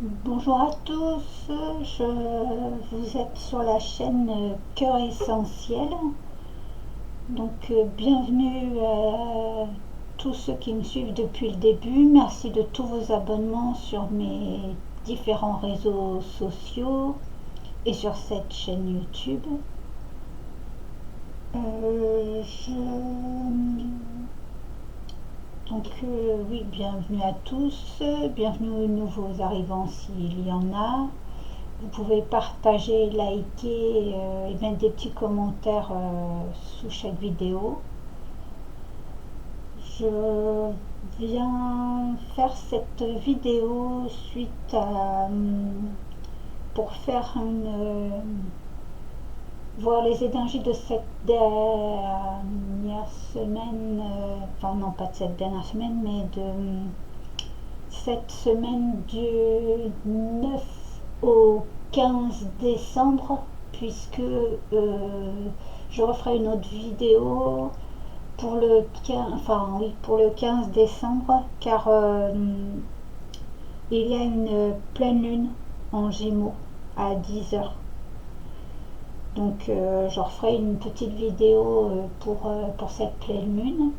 Bonjour à tous, vous êtes sur la chaîne Cœur Essentiel. Bienvenue à tous ceux qui me suivent depuis le début. Merci de tous vos abonnements sur mes différents réseaux sociaux et sur cette chaîne YouTube. Euh, je... oui, bienvenue à tous, bienvenue aux nouveaux arrivants s'il y en a. Vous pouvez partager, liker et mettre des petits commentaires sous chaque vidéo. Je viens faire cette vidéo suite à pour faire voir les énergies de cette dernière semaine, enfin non pas de cette dernière semaine, mais de cette semaine du 9 au 15 décembre, puisque je referai une autre vidéo pour le 15, enfin, oui, pour le 15 décembre, car il y a une pleine lune en Gémeaux à 10 heures. Je referai une petite vidéo pour cette pleine lune.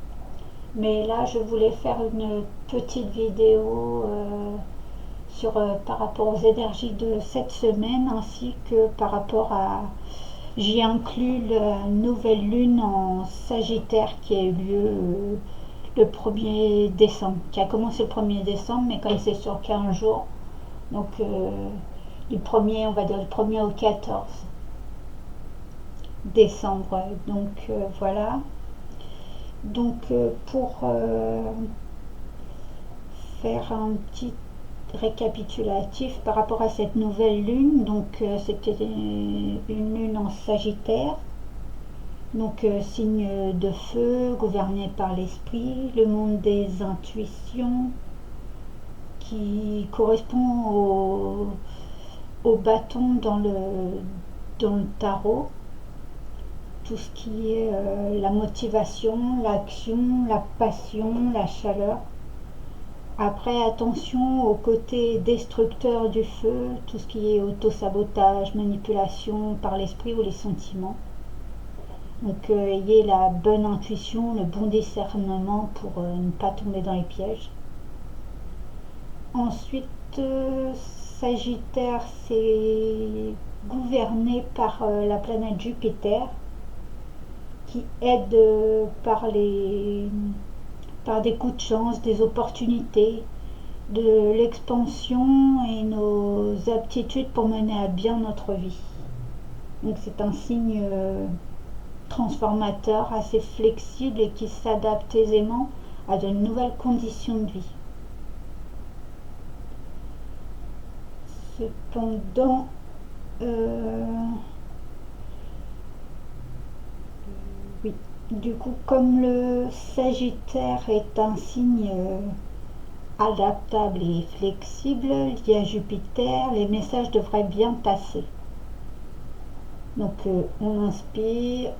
Mais là, je voulais faire une petite vidéo par rapport aux énergies de cette semaine, ainsi que par rapport à... J'y inclus la nouvelle lune en Sagittaire qui a eu lieu le 1er décembre, qui a commencé le 1er décembre, mais comme c'est sur 15 jours, donc le premier, on va dire le 1er au 14 décembre. Voilà. Pour faire un petit récapitulatif par rapport à cette nouvelle lune. C'était une lune en Sagittaire, signe de feu, gouverné par l'esprit, le monde des intuitions, qui correspond au bâton dans le tarot. Tout ce qui est la motivation, l'action, la passion, la chaleur. Après, attention au côté destructeur du feu, tout ce qui est autosabotage, manipulation par l'esprit ou les sentiments. Ayez la bonne intuition, le bon discernement pour ne pas tomber dans les pièges. Ensuite, Sagittaire, c'est gouverné par la planète Jupiter, qui aide par des coups de chance, des opportunités, de l'expansion et nos aptitudes pour mener à bien notre vie. Donc c'est un signe transformateur, assez flexible et qui s'adapte aisément à de nouvelles conditions de vie. Cependant, oui, du coup, comme le Sagittaire est un signe adaptable et flexible lié à Jupiter, les messages devraient bien passer. On inspire,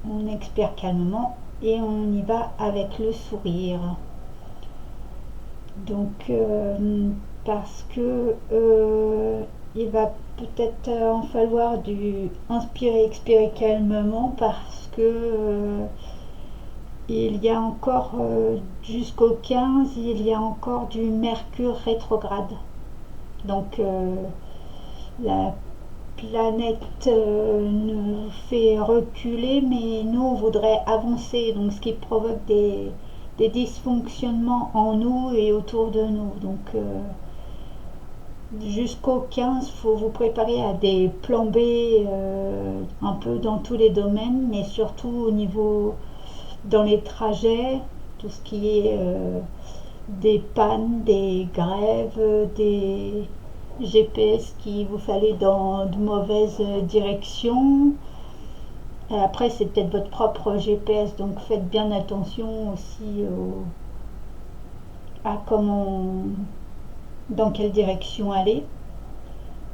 on expire calmement et on y va avec le sourire. Parce que il va peut-être en falloir du inspirer, expirer calmement, parce que il y a encore jusqu'au 15, il y a encore du Mercure rétrograde. La planète nous fait reculer, mais nous on voudrait avancer, donc ce qui provoque des dysfonctionnements en nous et autour de nous. Jusqu'au 15, il faut vous préparer à des plans B un peu dans tous les domaines, mais surtout au niveau dans les trajets, tout ce qui est des pannes, des grèves, des GPS qui vous fallait dans de mauvaises directions. Après, c'est peut-être votre propre GPS, donc faites bien attention aussi à dans quelle direction aller.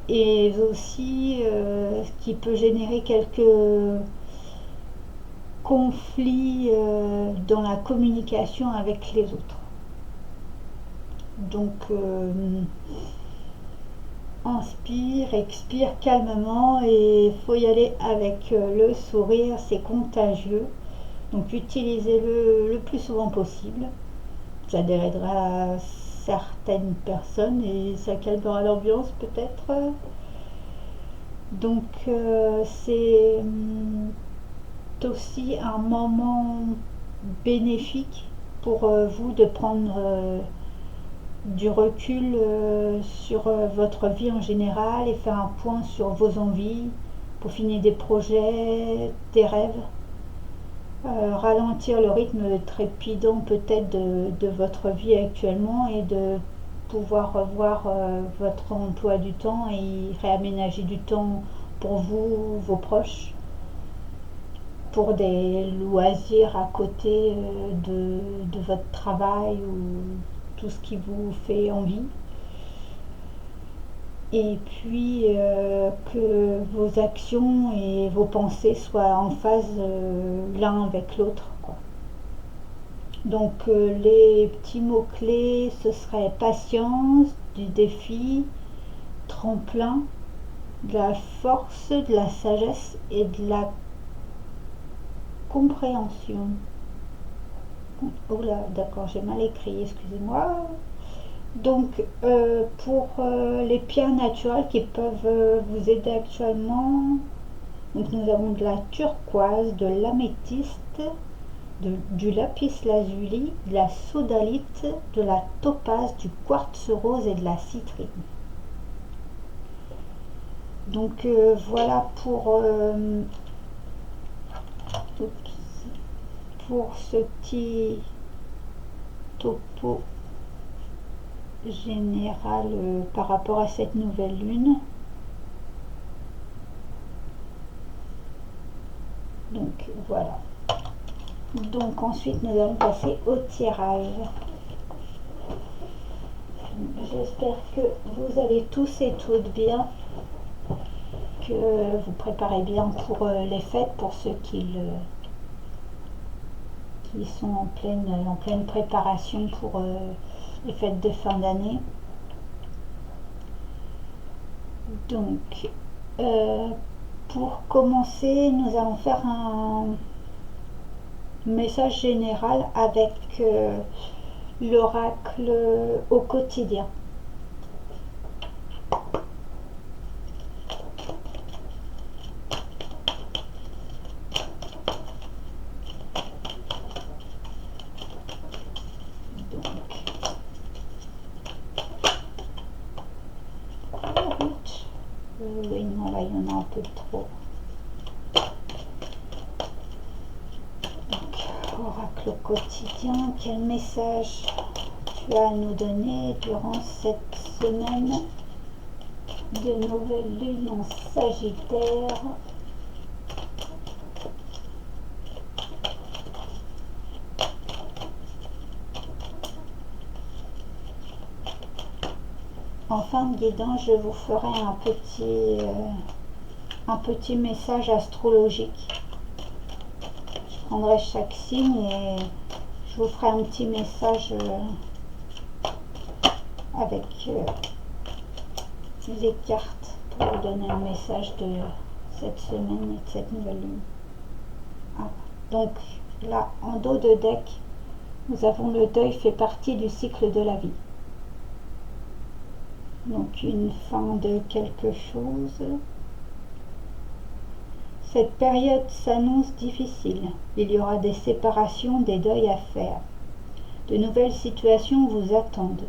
Et aussi, ce qui peut générer quelques conflits dans la communication avec les autres. Donc inspire, expire calmement et il faut y aller avec le sourire, c'est contagieux. Donc utilisez-le le plus souvent possible. Ça déraidera certaines personnes et ça calmera l'ambiance peut-être. Donc c'est aussi un moment bénéfique pour vous de prendre du recul sur votre vie en général et faire un point sur vos envies, pour finir des projets, des rêves, ralentir le rythme trépidant peut-être de votre vie actuellement et de pouvoir revoir votre emploi du temps et réaménager du temps pour vous, vos proches, pour des loisirs à côté de votre travail ou tout ce qui vous fait envie. Et puis que vos actions et vos pensées soient en phase l'un avec l'autre, quoi. Donc les petits mots-clés, ce serait patience, du défi, tremplin, de la force, de la sagesse et de la compréhension. Oula, d'accord, j'ai mal écrit, excusez-moi. Donc, pour les pierres naturelles qui peuvent vous aider actuellement, donc nous avons de la turquoise, de l'améthyste, du lapis lazuli, de la sodalite, de la topaze, du quartz rose et de la citrine. Donc voilà pour ce petit topo général par rapport à cette nouvelle lune. Donc voilà. Donc ensuite nous allons passer au tirage. J'espère que vous allez tous et toutes bien, que vous préparez bien pour les fêtes, pour ceux qui sont en pleine préparation pour les fêtes de fin d'année. Donc pour commencer, nous allons faire un message général avec l'oracle au quotidien. Oui, non, là, il y en a un peu trop. Donc, oracle au quotidien, quel message tu as à nous donner durant cette semaine de nouvelle lune en Sagittaire? En fin de guidance, je vous ferai un petit message astrologique. Je prendrai chaque signe et je vous ferai un petit message avec les cartes pour vous donner un message de cette semaine et de cette nouvelle lune. Ah. Donc là, en dos de deck, nous avons le deuil fait partie du cycle de la vie. Donc une fin de quelque chose. Cette période s'annonce difficile. Il y aura des séparations, des deuils à faire. De nouvelles situations vous attendent.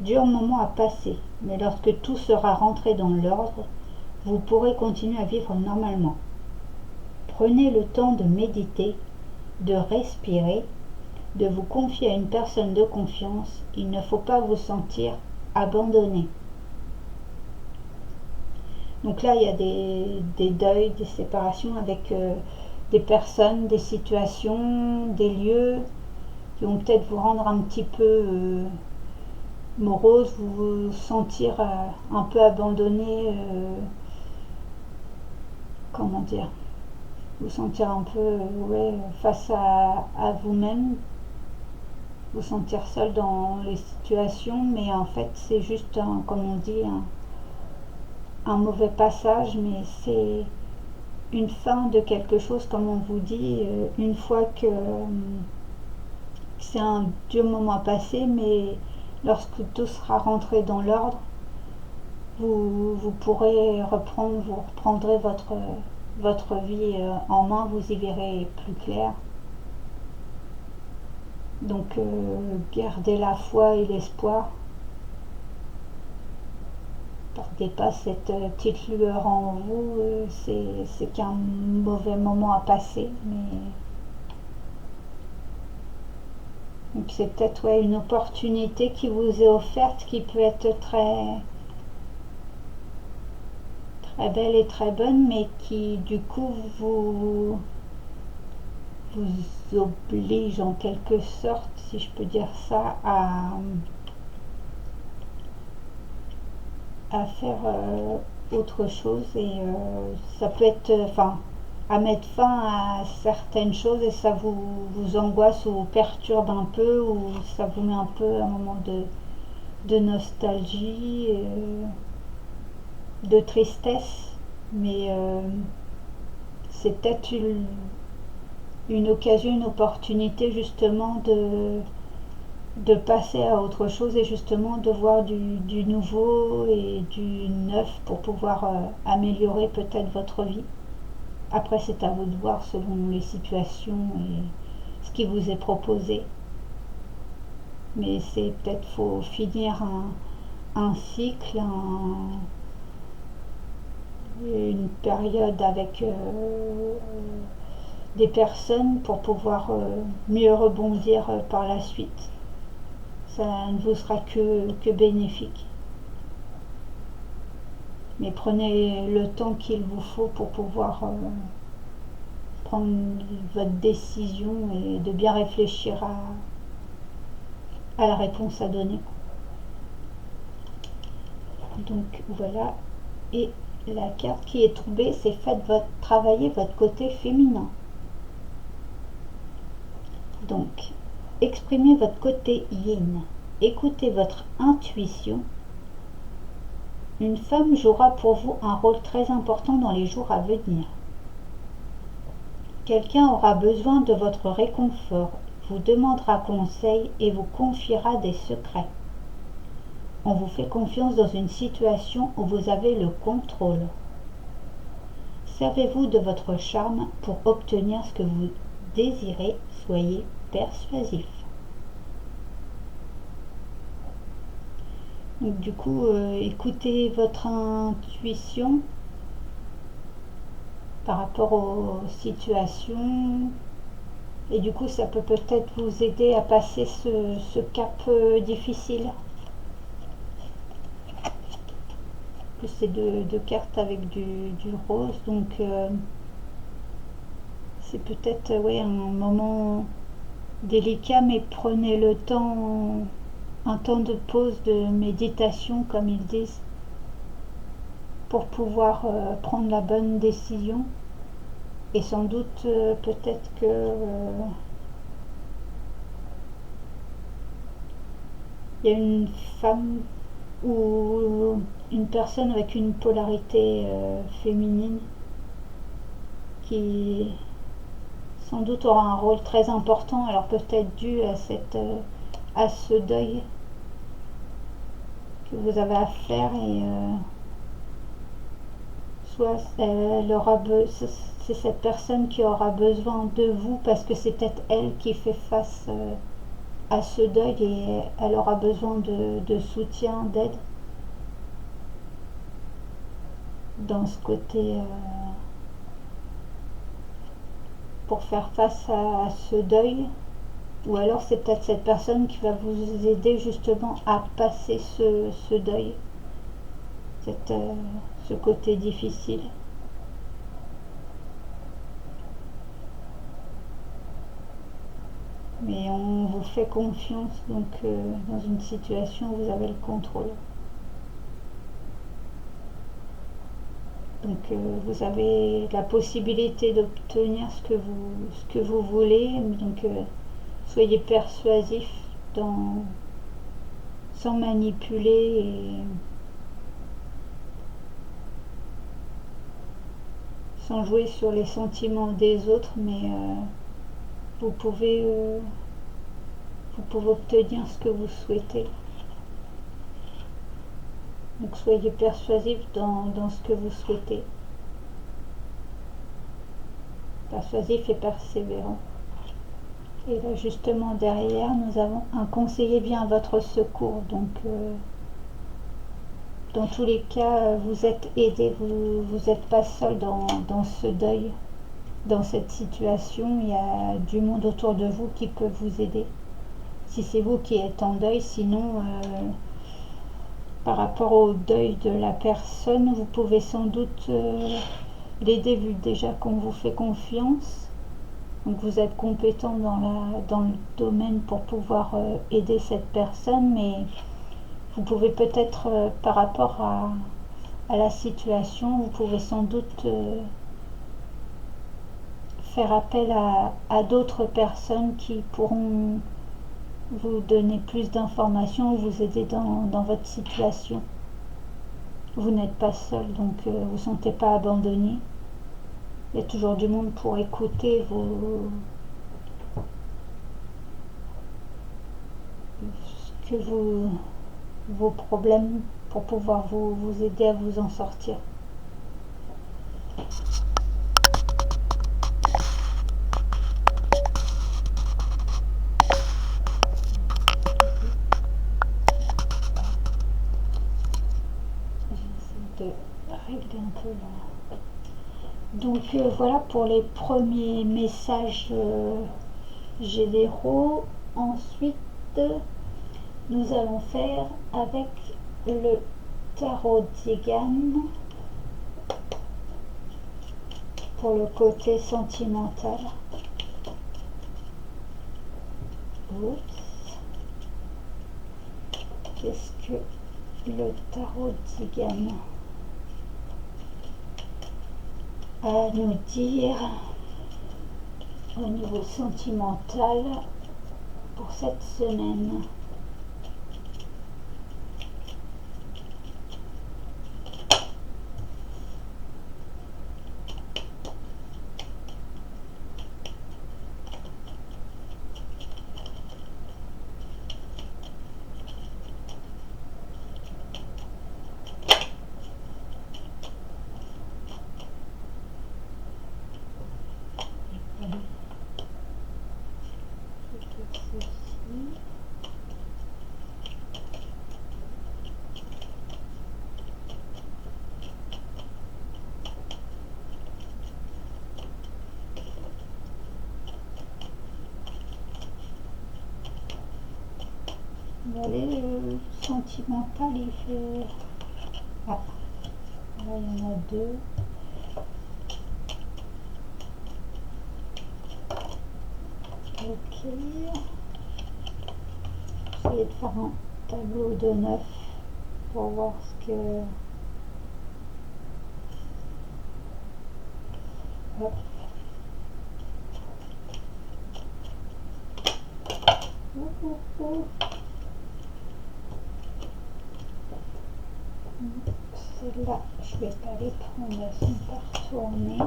Dur moment à passer, mais lorsque tout sera rentré dans l'ordre, vous pourrez continuer à vivre normalement. Prenez le temps de méditer, de respirer, de vous confier à une personne de confiance. Il ne faut pas vous sentir abandonné. Donc là, il y a des deuils, des séparations avec des personnes, des situations, des lieux qui vont peut-être vous rendre un petit peu morose, vous sentir un peu abandonné, comment dire, vous sentir un peu ouais, face à vous-même. vous sentir seul dans les situations, mais en fait c'est juste, comme on dit, un mauvais passage, mais c'est une fin de quelque chose, comme on vous dit, une fois que c'est un dur moment à passer, mais lorsque tout sera rentré dans l'ordre, vous pourrez reprendre, vous reprendrez votre vie en main, vous y verrez plus clair. Donc gardez la foi et l'espoir. Perdez pas cette petite lueur en vous, c'est qu'un mauvais moment à passer, mais donc c'est peut-être une opportunité qui vous est offerte, qui peut être très belle et très bonne, mais qui du coup vous oblige en quelque sorte, si je peux dire ça, à faire autre chose, et ça peut être, enfin, à mettre fin à certaines choses, et ça vous angoisse ou vous perturbe un peu, ou ça vous met un peu un moment de nostalgie, de tristesse, mais c'est peut-être une occasion, une opportunité justement de passer à autre chose, et justement de voir du nouveau et du neuf pour pouvoir améliorer peut-être votre vie. Après, c'est à vous de voir selon les situations et ce qui vous est proposé. Mais c'est peut-être faut finir un cycle, une période avec des personnes pour pouvoir mieux rebondir par la suite. Ça ne vous sera que bénéfique. Mais prenez le temps qu'il vous faut pour pouvoir prendre votre décision et de bien réfléchir à la réponse à donner. Donc voilà. Et la carte qui est tombée, c'est travailler votre côté féminin. Donc, exprimez votre côté yin. Écoutez votre intuition. Une femme jouera pour vous un rôle très important dans les jours à venir. Quelqu'un aura besoin de votre réconfort, vous demandera conseil et vous confiera des secrets. On vous fait confiance dans une situation où vous avez le contrôle. Servez-vous de votre charme pour obtenir ce que vous désirez, soyez persuasif. Donc du coup, écoutez votre intuition par rapport aux situations, et du coup ça peut peut-être vous aider à passer ce cap difficile. Plus c'est deux cartes avec du rose, donc c'est peut-être un moment délicat, mais prenez le temps, un temps de pause, de méditation comme ils disent, pour pouvoir prendre la bonne décision. Et sans doute peut-être que il y a une femme ou une personne avec une polarité féminine qui sans doute aura un rôle très important, alors peut-être dû à ce deuil que vous avez à faire, et soit c'est cette personne qui aura besoin de vous parce que c'est peut-être elle qui fait face à ce deuil, et elle aura besoin de soutien, d'aide dans ce côté pour faire face à ce deuil. Ou alors c'est peut-être cette personne qui va vous aider justement à passer ce deuil, ce côté difficile. Mais on vous fait confiance, donc dans une situation où vous avez le contrôle. Donc vous avez la possibilité d'obtenir ce que vous voulez, donc soyez persuasif sans manipuler et sans jouer sur les sentiments des autres, mais vous pouvez obtenir ce que vous souhaitez. Donc soyez persuasif dans ce que vous souhaitez. Persuasif et persévérant. Et là justement derrière nous avons un conseiller vient à votre secours. Donc dans tous les cas vous êtes aidé, vous n'êtes pas seul dans ce deuil, dans cette situation. Il y a du monde autour de vous qui peut vous aider. Si c'est vous qui êtes en deuil, sinon par rapport au deuil de la personne, vous pouvez sans doute l'aider vu déjà qu'on vous fait confiance. Donc vous êtes compétent dans le domaine pour pouvoir aider cette personne, mais vous pouvez peut-être par rapport à la situation, vous pouvez sans doute faire appel à d'autres personnes qui pourront vous donner plus d'informations ou vous aider dans votre situation. Vous n'êtes pas seul, donc vous ne vous sentez pas abandonné. Il y a toujours du monde pour écouter vos problèmes pour pouvoir vous aider à vous en sortir. J'essaie de régler un peu là. Donc voilà pour les premiers messages généraux. Ensuite, nous allons faire avec le tarot Dzigan pour le côté sentimental. Oups. Qu'est-ce que le tarot Dzigan à nous dire au niveau sentimental pour cette semaine? Allez, le sentimental, il fait... Ah, là, il y en a deux. Ok. J'essaie de faire un tableau de 9 pour voir ce que... Hop. Celle-là, je vais pas les prendre, elles sont pas retournées.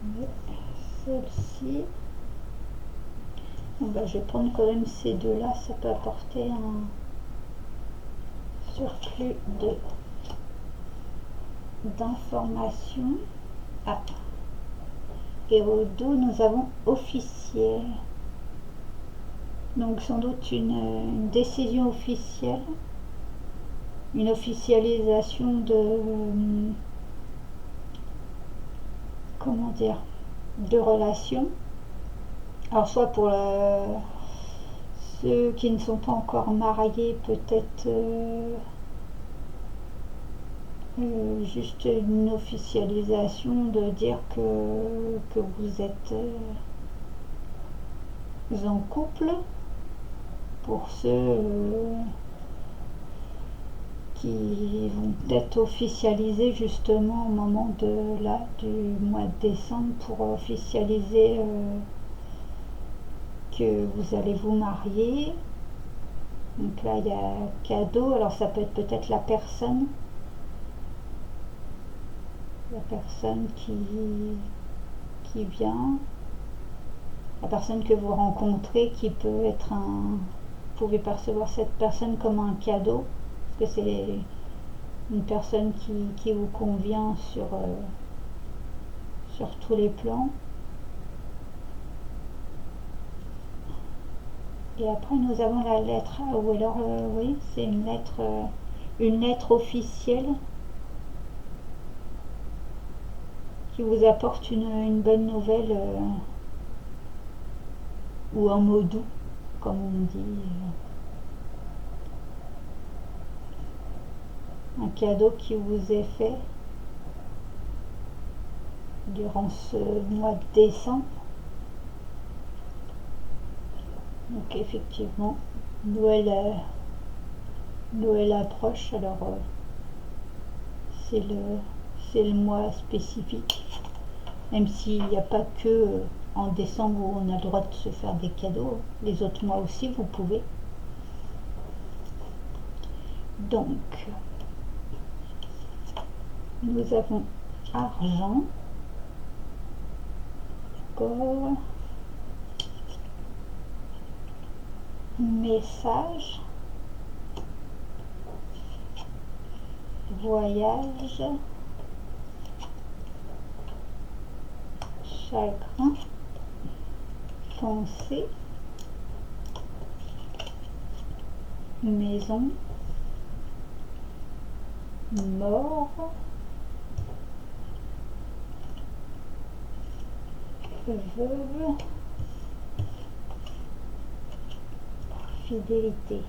Mais celle-ci, bon, bah, je vais prendre quand même ces deux-là, ça peut apporter un surplus d'informations. Ah. Et au dos, nous avons officiel. Donc sans doute une décision officielle, une officialisation de comment dire, de relations. Alors soit pour ceux qui ne sont pas encore mariés, peut-être juste une officialisation de dire que vous êtes en couple. Pour ceux qui vont peut-être officialiser justement au moment du mois de décembre pour officialiser que vous allez vous marier. Donc là, il y a cadeau. Alors ça peut être peut-être la personne qui vient, la personne que vous rencontrez qui peut être un... Vous pouvez percevoir cette personne comme un cadeau, parce que c'est une personne qui vous convient sur tous les plans. Et après, nous avons la lettre A, ou alors, oui, c'est une lettre officielle qui vous apporte une bonne nouvelle, ou un mot doux, comme on dit. Un cadeau qui vous est fait durant ce mois de décembre. Donc effectivement, Noël approche, alors c'est le mois spécifique, même s'il n'y a pas que en décembre où on a le droit de se faire des cadeaux, les autres mois aussi vous pouvez. Donc nous avons argent, d'accord, message, voyage, chagrin, pensée, maison, mort, veuve, fidélité.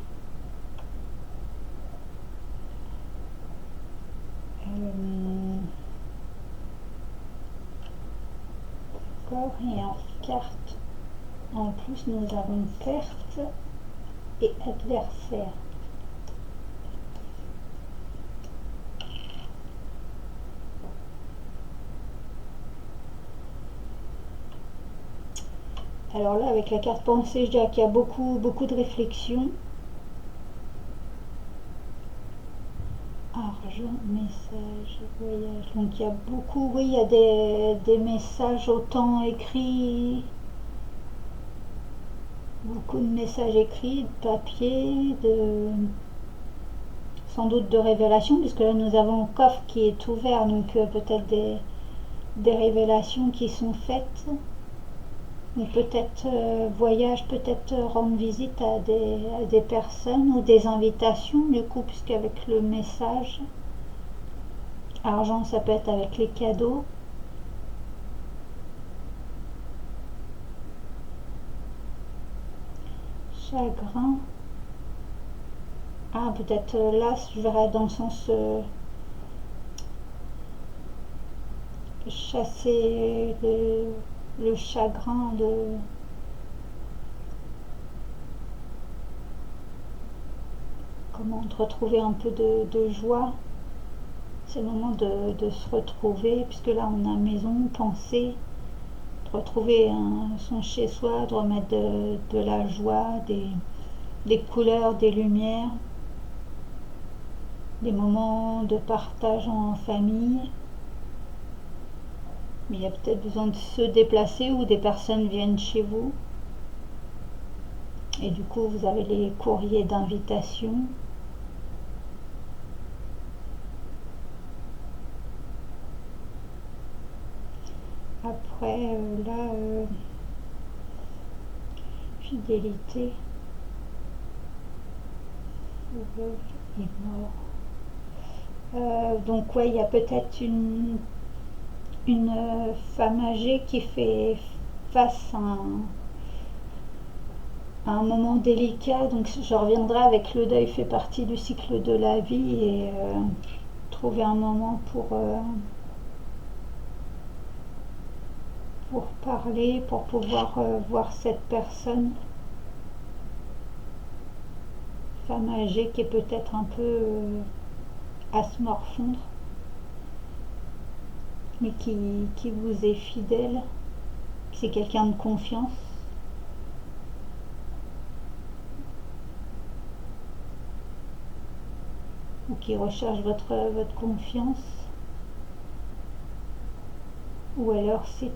D'accord, et en carte, en plus nous avons perte et adversaire. Alors là, avec la carte pensée, je dirais qu'il y a beaucoup de réflexion. Argent, message, voyage. Donc il y a beaucoup, oui, il y a des messages autant écrits, beaucoup de messages écrits, de papier, sans doute de révélations, puisque là nous avons un coffre qui est ouvert, donc peut-être des révélations qui sont faites. Ou peut-être voyage, peut-être rendre visite à des personnes ou des invitations, du coup, puisqu'avec le message, argent, ça peut être avec les cadeaux. Chagrin, ah, peut-être là, je verrais dans le sens chasser le chagrin, comment, de retrouver un peu de joie. C'est le moment de se retrouver, puisque là on a maison, pensée, de retrouver son chez-soi, de remettre de la joie, des couleurs, des lumières, des moments de partage en famille. Mais il y a peut-être besoin de se déplacer ou des personnes viennent chez vous. Et du coup, vous avez les courriers d'invitation. Après, là, fidélité, veuve et mort. Donc, ouais, il y a peut-être une femme âgée qui fait face à un moment délicat. Donc, je reviendrai avec le deuil fait partie du cycle de la vie et trouver un moment pour parler, pour pouvoir voir cette personne, femme âgée qui est peut-être un peu à se morfondre, mais qui vous est fidèle, c'est quelqu'un de confiance. ou qui recherche votre confiance. Ou alors c'est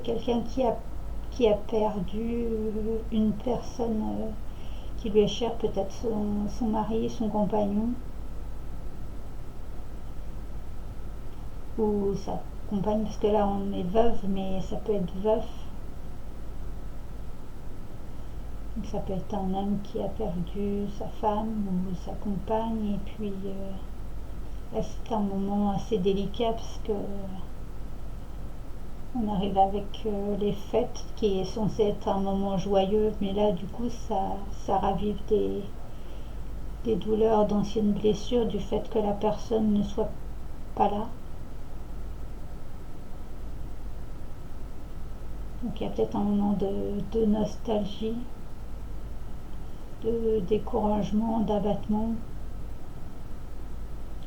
quelqu'un qui a perdu une personne qui lui est chère, peut-être son mari, son compagnon, ou sa compagne, parce que là on est veuve, mais ça peut être veuf. Donc ça peut être un homme qui a perdu sa femme ou sa compagne, et puis là c'est un moment assez délicat parce que on arrive avec les fêtes qui est censé être un moment joyeux, mais là du coup ça ravive des douleurs, d'anciennes blessures du fait que la personne ne soit pas là. Donc il y a peut-être un moment de nostalgie, de découragement, d'abattement.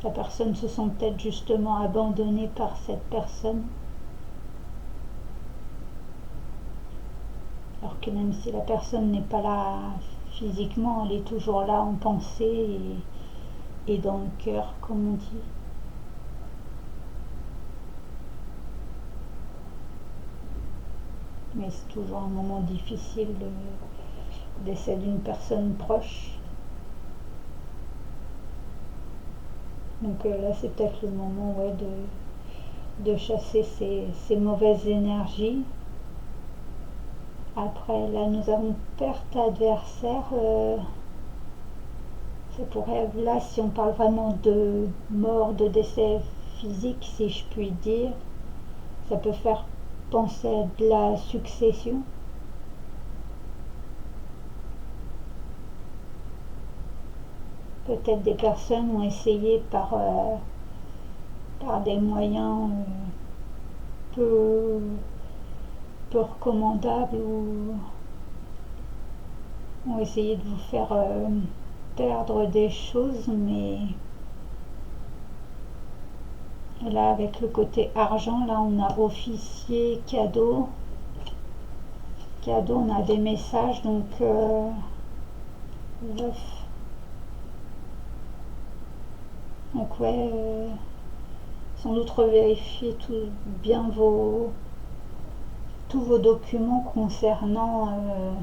La personne se sent peut-être justement abandonnée par cette personne. Alors que même si la personne n'est pas là physiquement, elle est toujours là en pensée et dans le cœur, comme on dit. Mais c'est toujours un moment difficile, le décès d'une personne proche. Donc là, c'est peut-être le moment, ouais, de chasser ces mauvaises énergies. Après, là, nous avons perte adversaire. Ça pourrait, là, si on parle vraiment de mort, de décès physique, si je puis dire, ça peut faire penser à de la succession. Peut-être des personnes ont essayé par des moyens peu, peu recommandables ou ont essayé de vous faire perdre des choses, mais là avec le côté argent, là on a officier, cadeau, on a des messages, donc veuf. Donc ouais, sans doute revérifier bien tous vos documents concernant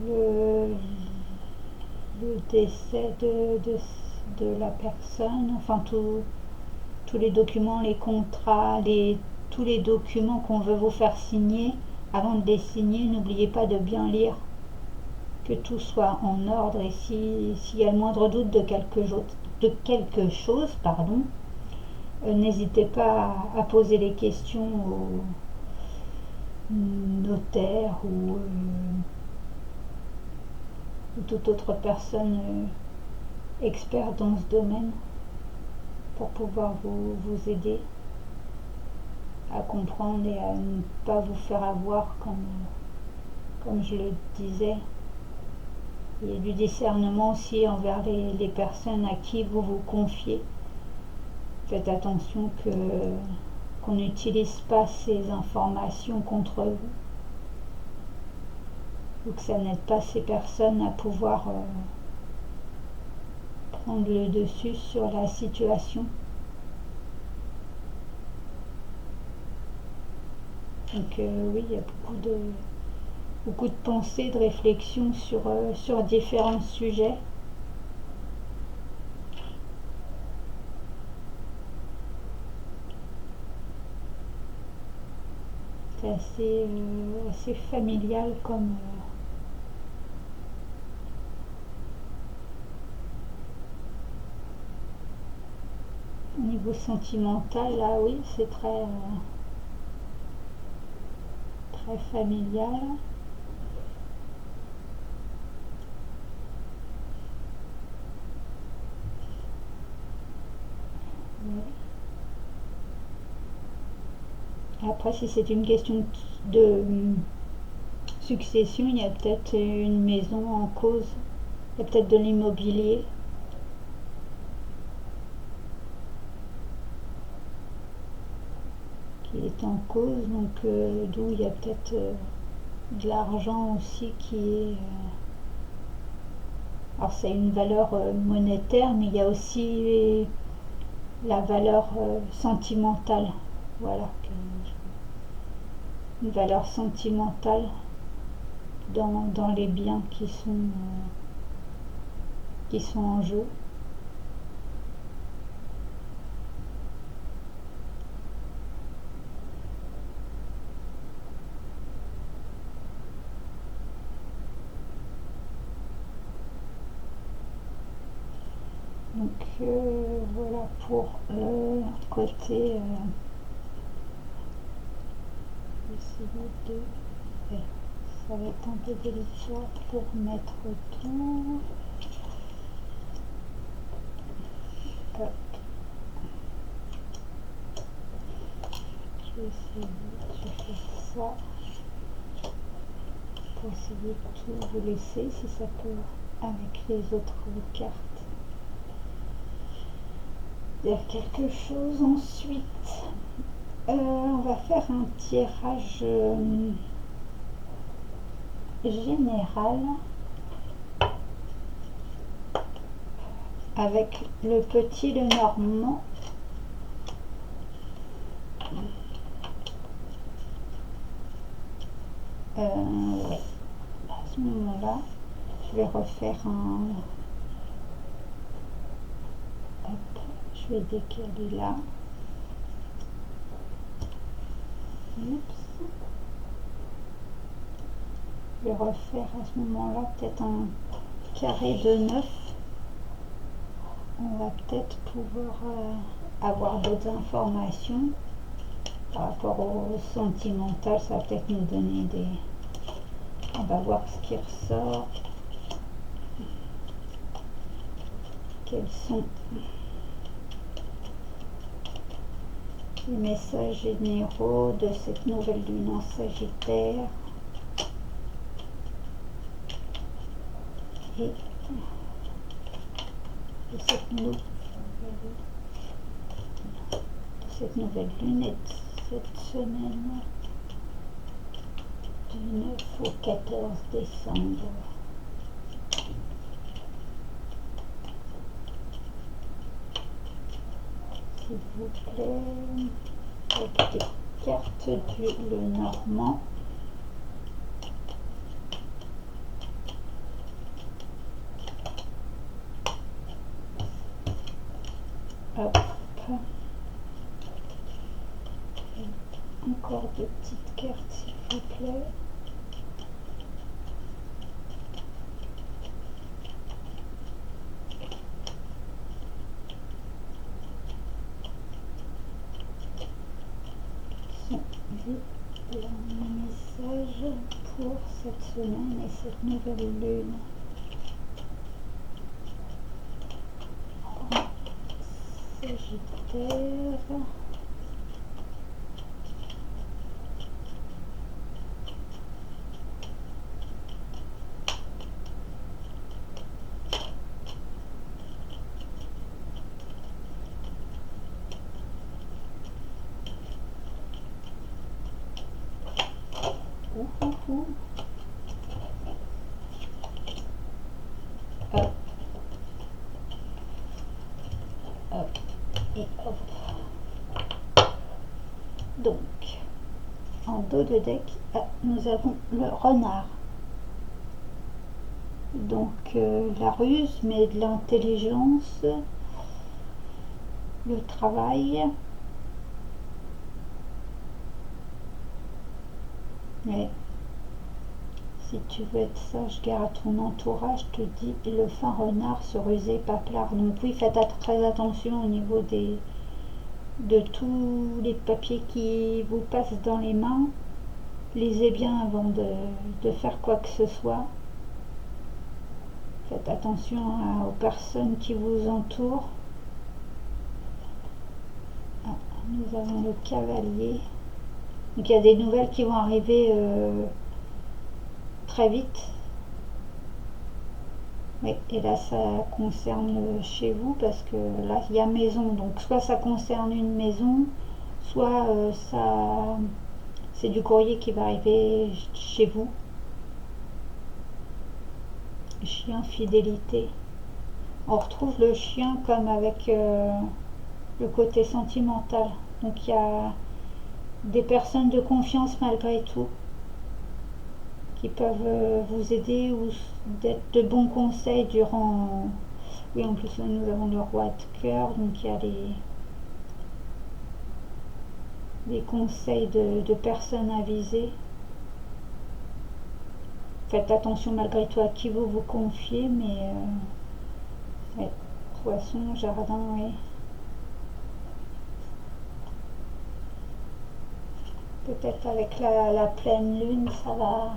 le, le décès de la personne, enfin tous les documents, les contrats, tous les documents qu'on veut vous faire signer. Avant de les signer, n'oubliez pas de bien lire, que tout soit en ordre, et s'il y a le moindre doute de quelque chose, pardon, n'hésitez pas à poser les questions au notaire ou toute autre personne experte dans ce domaine pour pouvoir vous aider à comprendre et à ne pas vous faire avoir comme je le disais. Il y a du discernement aussi envers les personnes à qui vous vous confiez. Faites attention qu'on n'utilise pas ces informations contre vous, ou que ça n'aide pas ces personnes à pouvoir prendre le dessus sur la situation. Donc oui, il y a beaucoup de pensées, de réflexions sur différents sujets. C'est assez familial comme au niveau sentimental, là oui, c'est très familial. Après, si c'est une question de succession, il y a peut-être une maison en cause, il y a peut-être de l'immobilier. Qui est en cause, donc d'où il y a peut-être de l'argent aussi Alors c'est une valeur monétaire, mais il y a aussi la valeur sentimentale. Voilà, une valeur sentimentale dans les biens qui sont en jeu. Donc voilà pour le côté essayer de ça va être un peu délicat pour mettre tout. Hop. Je vais faire ça pour essayer de tout vous laisser si ça peut avec les autres cartes. Il y a quelque chose ensuite. On va faire un tirage général avec le petit, le normand. Ouais. À ce moment-là, je vais refaire un... Hop, je vais décaler là. Oups. Je vais refaire à ce moment-là peut-être un carré de 9. On va peut-être pouvoir avoir d'autres informations par rapport au sentimental. Ça va peut-être nous donner des... On va voir ce qui ressort. Quels sont les messages généraux de cette nouvelle lune en Sagittaire et de cette nouvelle lune et de cette semaine du 9 au 14 décembre. S'il vous plaît, avec des cartes du le normand. Hop. Encore deux petites cartes s'il vous plaît. Les messages pour cette semaine et cette nouvelle lune. Sagittaire. Hop. Hop. Et hop. Donc, en dos de deck, nous avons le renard. Donc, la ruse, mais de l'intelligence, le travail. Mais si tu veux être sage, gare à ton entourage, te dit le fin renard se rusait pas plard. Donc oui, faites très attention au niveau de tous les papiers qui vous passent dans les mains. Lisez bien avant de faire quoi que ce soit. Faites attention aux personnes qui vous entourent. Nous avons le cavalier. Donc il y a des nouvelles qui vont arriver très vite. Oui, et là ça concerne chez vous parce que là il y a maison. Donc soit ça concerne une maison, soit ça c'est du courrier qui va arriver chez vous. Chien fidélité. On retrouve le chien comme avec le côté sentimental. Donc il y a des personnes de confiance malgré tout qui peuvent vous aider ou d'être de bons conseils durant... Oui, en plus là, nous avons le roi de cœur, donc il y a des conseils de personnes avisées. Faites attention malgré tout à qui vous vous confiez, mais ouais, poisson, jardin, oui. Peut-être avec la pleine lune, ça va.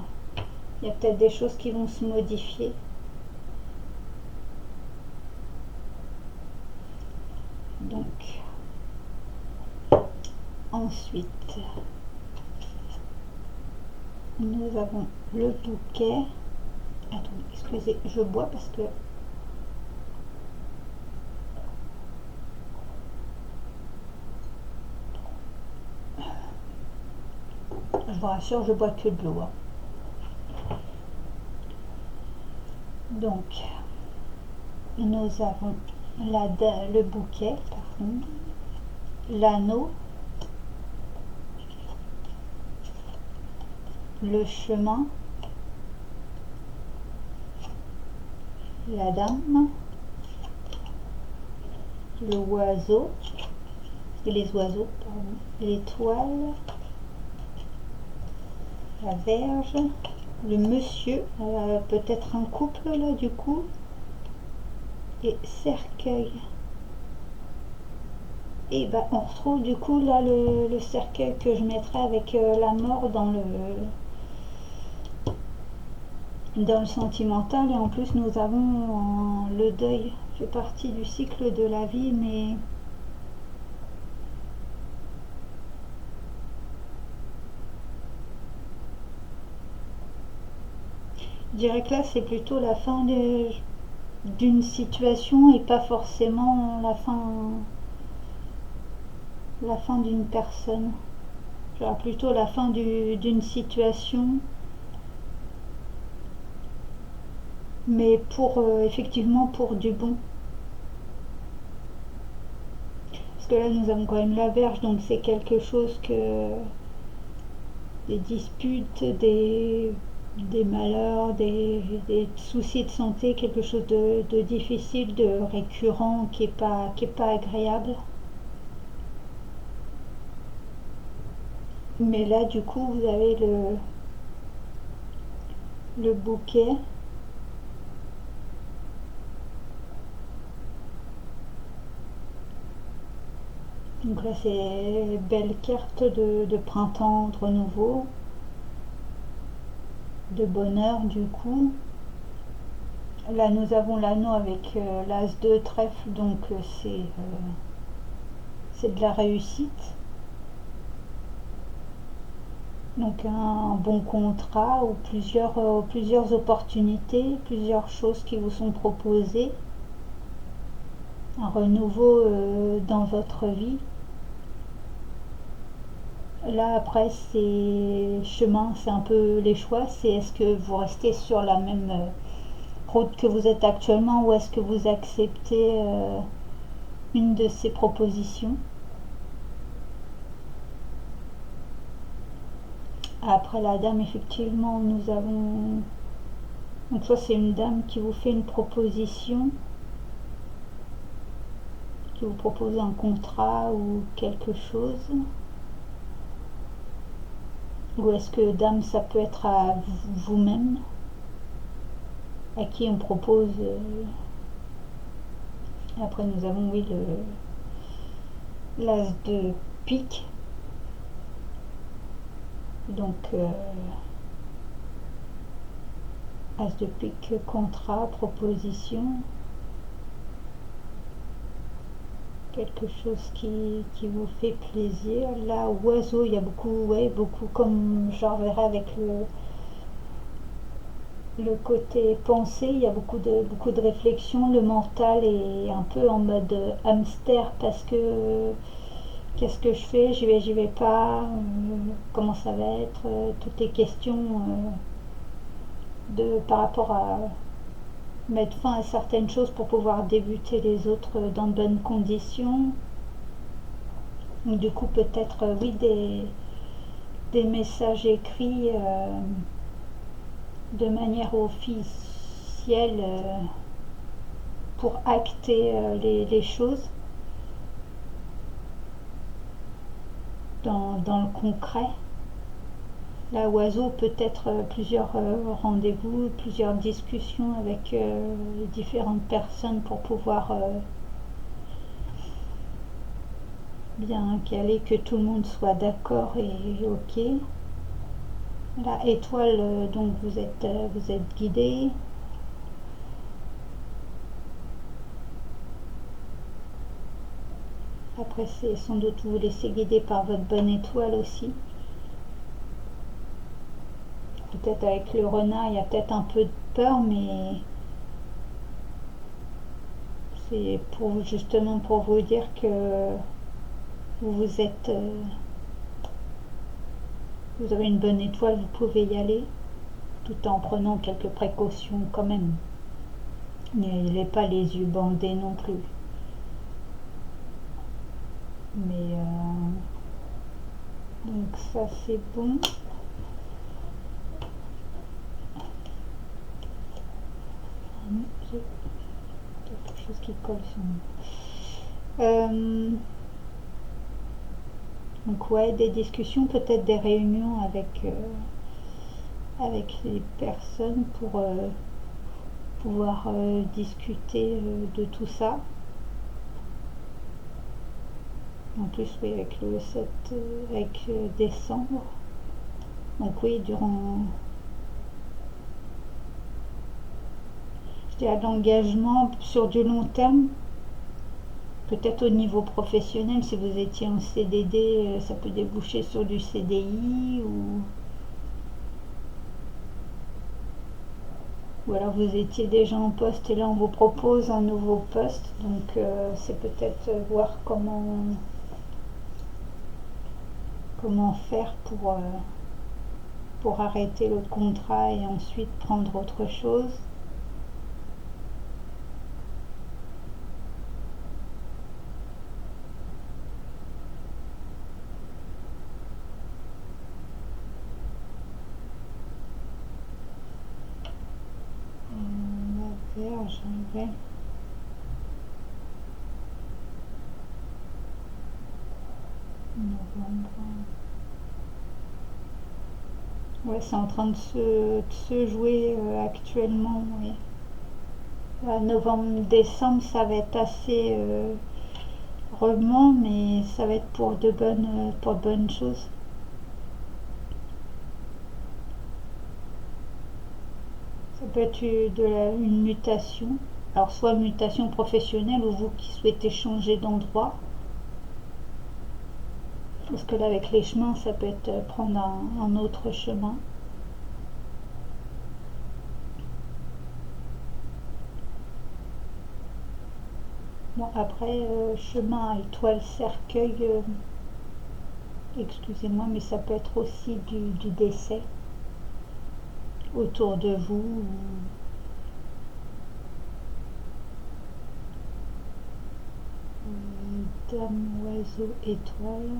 Il y a peut-être des choses qui vont se modifier. Donc, ensuite, nous avons le bouquet. Attends, excusez, je bois parce que je vous rassure, je bois que de l'eau. Donc, nous avons le bouquet, pardon, l'anneau, le chemin, la dame, le oiseau, et les oiseaux, pardon, l'étoile, la verge, le monsieur, peut-être un couple là du coup, et cercueil. Et ben on retrouve du coup là le cercueil que je mettrai avec la mort dans le sentimental, et en plus nous avons le deuil fait partie du cycle de la vie, mais je dirais que là c'est plutôt la fin d'une situation et pas forcément la fin d'une personne. Genre plutôt la fin d'une situation, mais pour effectivement pour du bon. Parce que là nous avons quand même la verge, donc c'est quelque chose que des disputes, des malheurs, des soucis de santé, quelque chose de difficile, de récurrent, qui est pas agréable. Mais là, du coup, vous avez le bouquet. Donc là, c'est belle carte de printemps, de renouveau, de bonheur, du coup. Là, nous avons l'anneau avec l'as de trèfle, donc c'est de la réussite. Donc un bon contrat ou plusieurs opportunités, plusieurs choses qui vous sont proposées, un renouveau dans votre vie. Là après c'est chemin, c'est un peu les choix, c'est est-ce que vous restez sur la même route que vous êtes actuellement ou est-ce que vous acceptez une de ces propositions. Après la dame, effectivement, nous avons... Donc soit c'est une dame qui vous fait une proposition, qui vous propose un contrat ou quelque chose. Ou est-ce que dame, ça peut être à vous-même, à qui on propose... Après nous avons, oui, l'as de pique. Donc, as de pique, contrat, proposition. Quelque chose qui vous fait plaisir. Là, oiseau, il y a beaucoup, ouais, beaucoup comme j'en verrai avec le côté pensée, il y a beaucoup de réflexion. Le mental est un peu en mode hamster parce que qu'est-ce que je fais, j'y vais pas, comment ça va être, toutes les questions par rapport mettre fin à certaines choses pour pouvoir débuter les autres dans de bonnes conditions. Donc, du coup, peut-être, oui, des messages écrits de manière officielle pour acter les choses dans le concret. Là, oiseau, peut-être plusieurs rendez-vous, plusieurs discussions avec les différentes personnes pour pouvoir bien caler, que tout le monde soit d'accord et ok. La étoile, donc vous êtes guidé. Après, c'est sans doute vous laisser guider par votre bonne étoile aussi. Peut-être avec le renard, il y a peut-être un peu de peur, mais c'est justement pour vous dire que vous êtes, vous avez une bonne étoile, vous pouvez y aller, tout en prenant quelques précautions quand même. N'ayez pas les yeux bandés non plus. Mais donc ça c'est bon. J'ai quelque chose qui colle sur moi. Donc ouais, des discussions, peut-être des réunions avec les personnes pour pouvoir discuter de tout ça. En plus, oui, avec le 7, avec décembre. Donc oui, durant, je dirais, l'engagement sur du long terme, peut-être au niveau professionnel, si vous étiez en CDD, ça peut déboucher sur du CDI ou alors vous étiez déjà en poste et là on vous propose un nouveau poste. Donc c'est peut-être voir comment faire pour arrêter l'autre contrat et ensuite prendre autre chose. La Vierge, ouais. Novembre. Ouais, c'est en train de se jouer actuellement. Oui. Novembre-décembre, ça va être assez rebond, mais ça va être pour de bonnes choses. Ça peut être une mutation. Alors, soit mutation professionnelle ou vous qui souhaitez changer d'endroit. Parce que là, avec les chemins, ça peut être prendre un autre chemin. Bon, après, chemin, étoile, cercueil, excusez-moi, mais ça peut être aussi du décès autour de vous. Dame, oiseau, étoile.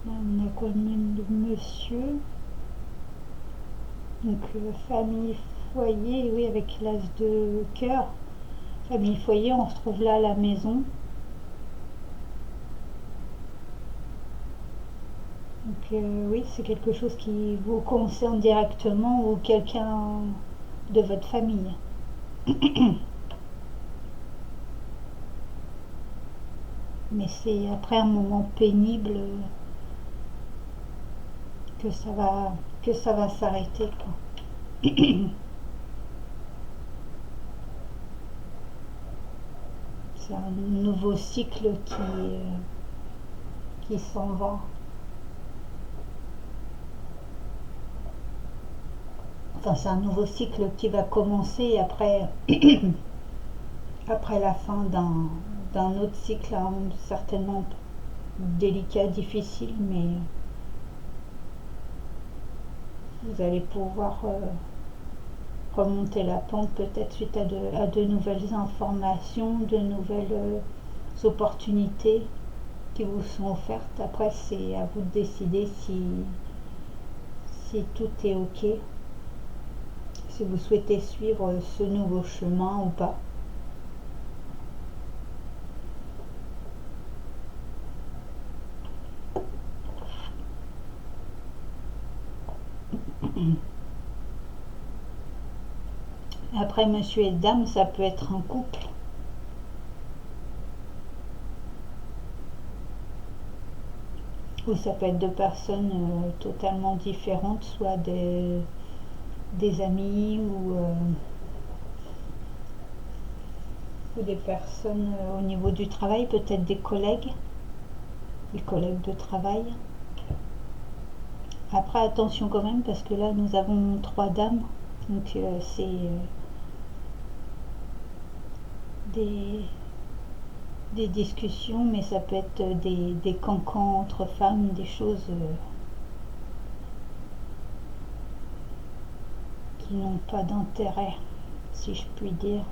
Là, on a quoi même de monsieur. Donc, famille, foyer, oui, avec l'as de cœur. Famille, foyer, on se trouve là à la maison. Donc, oui, c'est quelque chose qui vous concerne directement ou quelqu'un de votre famille. Mais c'est après un moment pénible que ça va s'arrêter, quoi. C'est un nouveau cycle qui s'en va. Enfin, c'est un nouveau cycle qui va commencer après, après la fin d'un autre cycle, hein, certainement délicat, difficile, mais vous allez pouvoir remonter la pente peut-être suite à de nouvelles informations, de nouvelles opportunités qui vous sont offertes. Après, c'est à vous de décider si tout est OK, si vous souhaitez suivre ce nouveau chemin ou pas. Après, monsieur et dame, ça peut être un couple. Ou ça peut être deux personnes totalement différentes, soit des amis ou des personnes au niveau du travail, peut-être des collègues de travail. Après, attention quand même, parce que là, nous avons trois dames, donc c'est des, des discussions, mais ça peut être des cancans entre femmes, des choses qui n'ont pas d'intérêt, si je puis dire.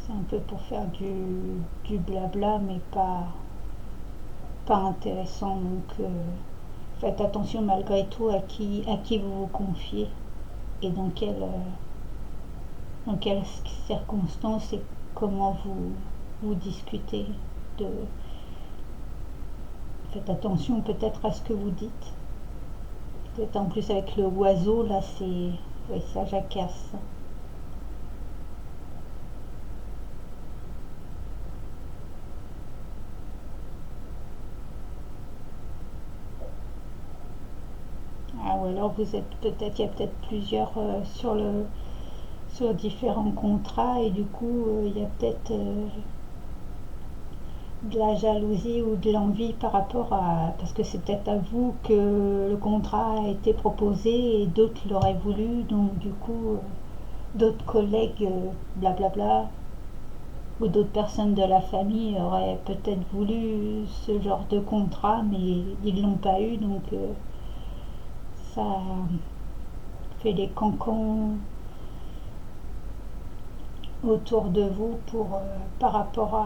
C'est un peu pour faire du blabla, mais pas intéressant. Donc faites attention malgré tout à qui vous vous confiez et dans quelles circonstances et comment vous discutez. De, faites attention peut-être à ce que vous dites. Peut-être en plus avec le oiseau, là, oui, ça jacasse. Ah, ou alors vous êtes peut-être, il y a peut-être plusieurs sur différents contrats et du coup, il y a peut-être de la jalousie ou de l'envie par rapport à... Parce que c'est peut-être à vous que le contrat a été proposé et d'autres l'auraient voulu, donc du coup, d'autres collègues, blablabla, ou d'autres personnes de la famille auraient peut-être voulu ce genre de contrat, mais ils l'ont pas eu, donc ça fait des cancans autour de vous par rapport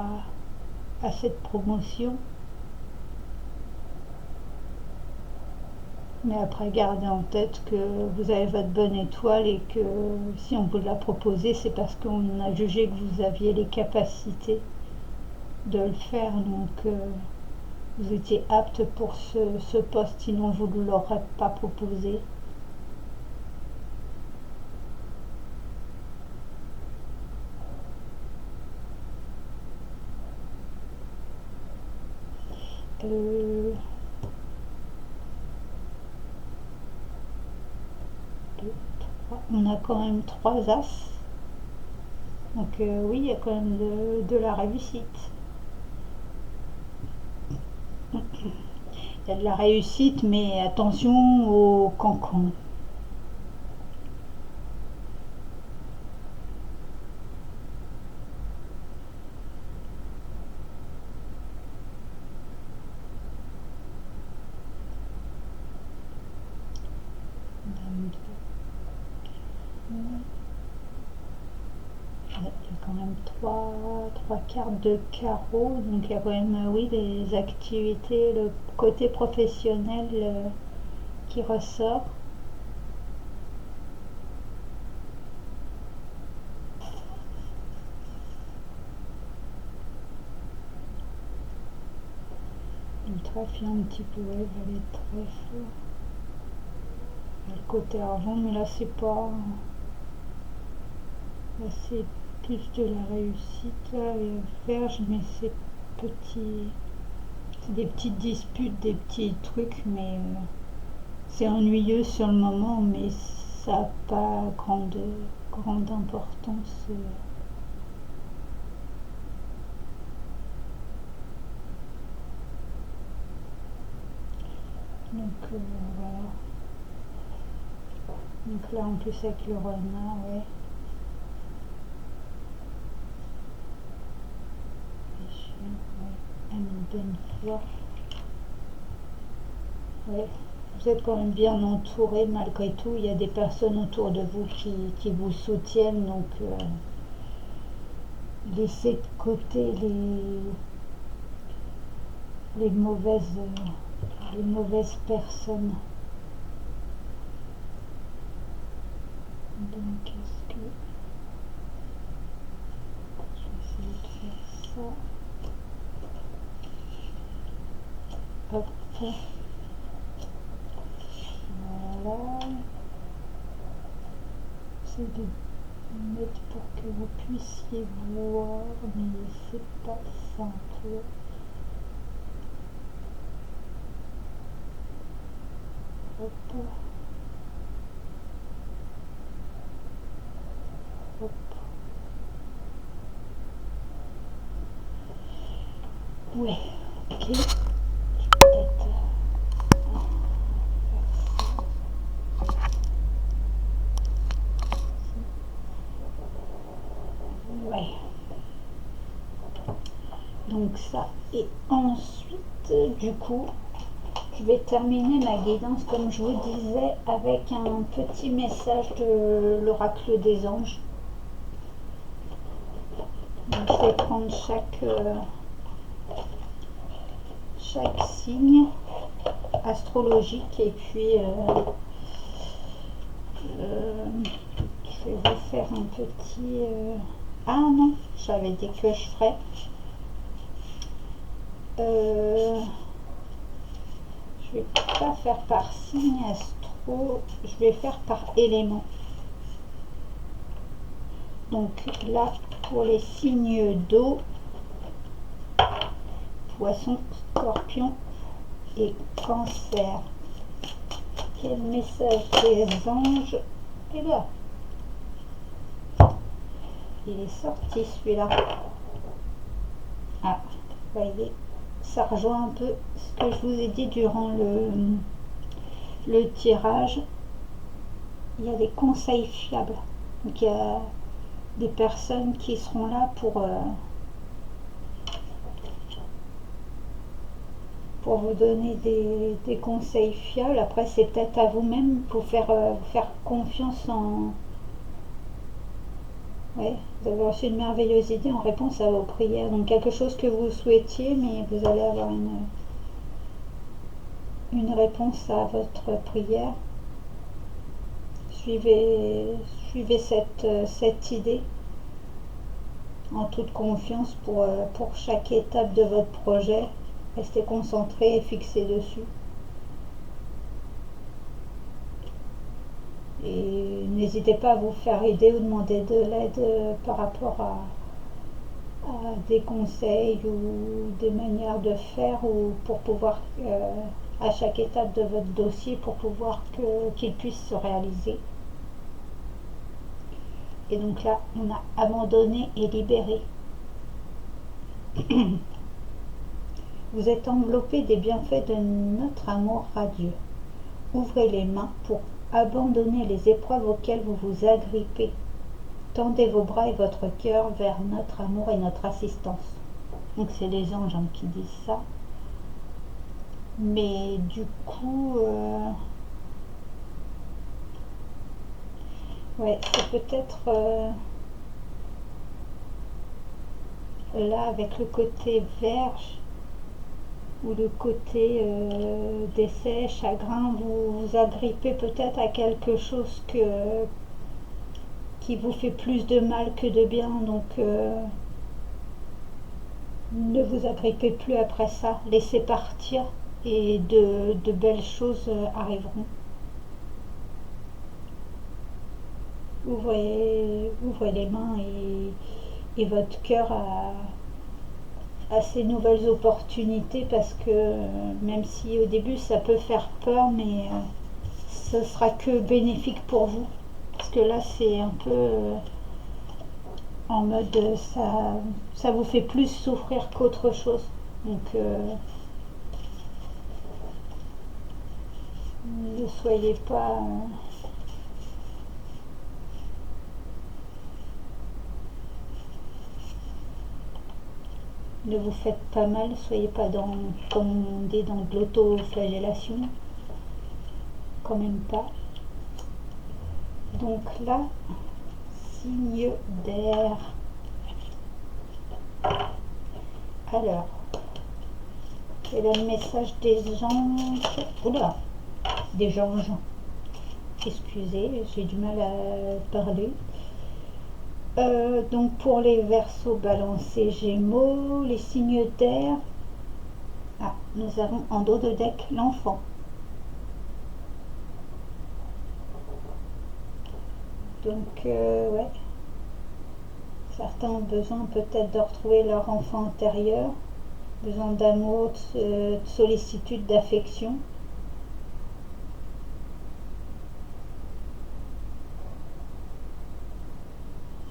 à cette promotion. Mais après, gardez en tête que vous avez votre bonne étoile et que si on vous l'a proposé, c'est parce qu'on a jugé que vous aviez les capacités de le faire. Donc, vous étiez apte pour ce poste, sinon vous ne l'aurez pas proposé. Euh, deux, on a quand même trois as. Donc oui, il y a quand même de la réussite. Il y a de la réussite, mais attention aux cancans. Il y a quand même trois cartes de carreau, donc il y a quand même, oui, des activités, le côté professionnel qui ressort. Le trèfle un petit peu, ouais, valet de trèfle. Il y a le côté argent, mais là c'est pas. Là c'est plus de la réussite. Là, il y a Vierge, mais c'est petit. C'est des petites disputes, des petits trucs, mais c'est ennuyeux sur le moment, mais ça n'a pas grande importance. Donc voilà. Donc là en plus avec le renard, ouais. Les chiens, ouais. Une bonne fois. Ouais. vous êtes quand même bien entouré malgré tout. Il y a des personnes autour de vous qui vous soutiennent, donc laissez de côté les mauvaises, les mauvaises personnes. Donc est-ce que je vais essayer de faire ça. Hop. Voilà. J'essaie de mettre pour que vous puissiez voir, mais c'est pas simple. Hop. Hop. Ouais, ok. Peut-être ouais. Donc ça, et ensuite, du coup, je vais terminer ma guidance, comme je vous disais, avec un petit message de l'oracle des anges. Donc, je vais prendre chaque signe astrologique et puis je vais vous faire un petit... Ah non, j'avais dit que je ferais. Je vais pas faire par signe astro, je vais faire par élément. Donc là, pour les signes d'eau, poisson, scorpion et cancer. Quel message des anges? Et là, il est sorti celui-là. Ah, vous voyez, ça rejoint un peu ce que je vous ai dit durant le tirage. Il y a des conseils fiables. Donc il y a des personnes qui seront là pour vous donner des conseils fiables. Après, c'est peut-être à vous-même pour faire confiance en... Ouais, vous avez reçu une merveilleuse idée en réponse à vos prières. Donc quelque chose que vous souhaitiez, mais vous allez avoir une réponse à votre prière. Suivez cette idée en toute confiance pour chaque étape de votre projet. Restez concentré et fixé dessus. Et n'hésitez pas à vous faire aider ou demander de l'aide par rapport à des conseils ou des manières de faire ou pour pouvoir à chaque étape de votre dossier pour pouvoir qu'il puisse se réaliser. Et donc là, on a abandonné et libéré. Vous êtes enveloppé des bienfaits de notre amour radieux. Ouvrez les mains pour abandonner les épreuves auxquelles vous vous agrippez. Tendez vos bras et votre cœur vers notre amour et notre assistance. Donc c'est les anges qui disent ça. Mais du coup, ouais, c'est peut-être là avec le côté Vierge ou le côté décès, chagrin, vous vous agrippez peut-être à quelque chose qui vous fait plus de mal que de bien, donc ne vous agrippez plus après ça, laissez partir et de belles choses arriveront. Ouvrez les mains et votre cœur à ces nouvelles opportunités parce que même si au début ça peut faire peur, mais ce sera que bénéfique pour vous. Parce que là c'est un peu en mode ça vous fait plus souffrir qu'autre chose. Donc ne soyez pas... ne vous faites pas mal, soyez pas comme on dit, dans de l'autoflagellation. quand même pas. Donc là, signe d'air. Alors, quel est le message des anges? Oula, des anges. Excusez, j'ai du mal à parler. Donc pour les Verseaux, Balance et Gémeaux, les signes d'air. Ah, nous avons en dos de deck l'enfant. Donc ouais, certains ont besoin peut-être de retrouver leur enfant intérieur, besoin d'amour, de sollicitude, d'affection.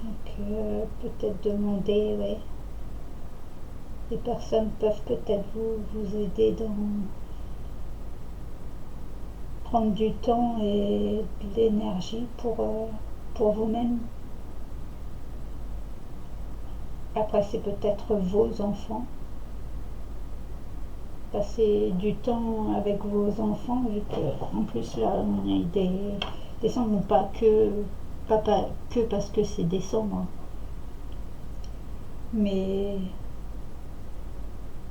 Donc peut-être demander, ouais, des personnes peuvent peut-être vous aider dans prendre du temps et de l'énergie pour vous-même. Après, c'est peut-être vos enfants. Passer du temps avec vos enfants, vu que en plus là, on a des décembre, pas que parce que c'est décembre, mais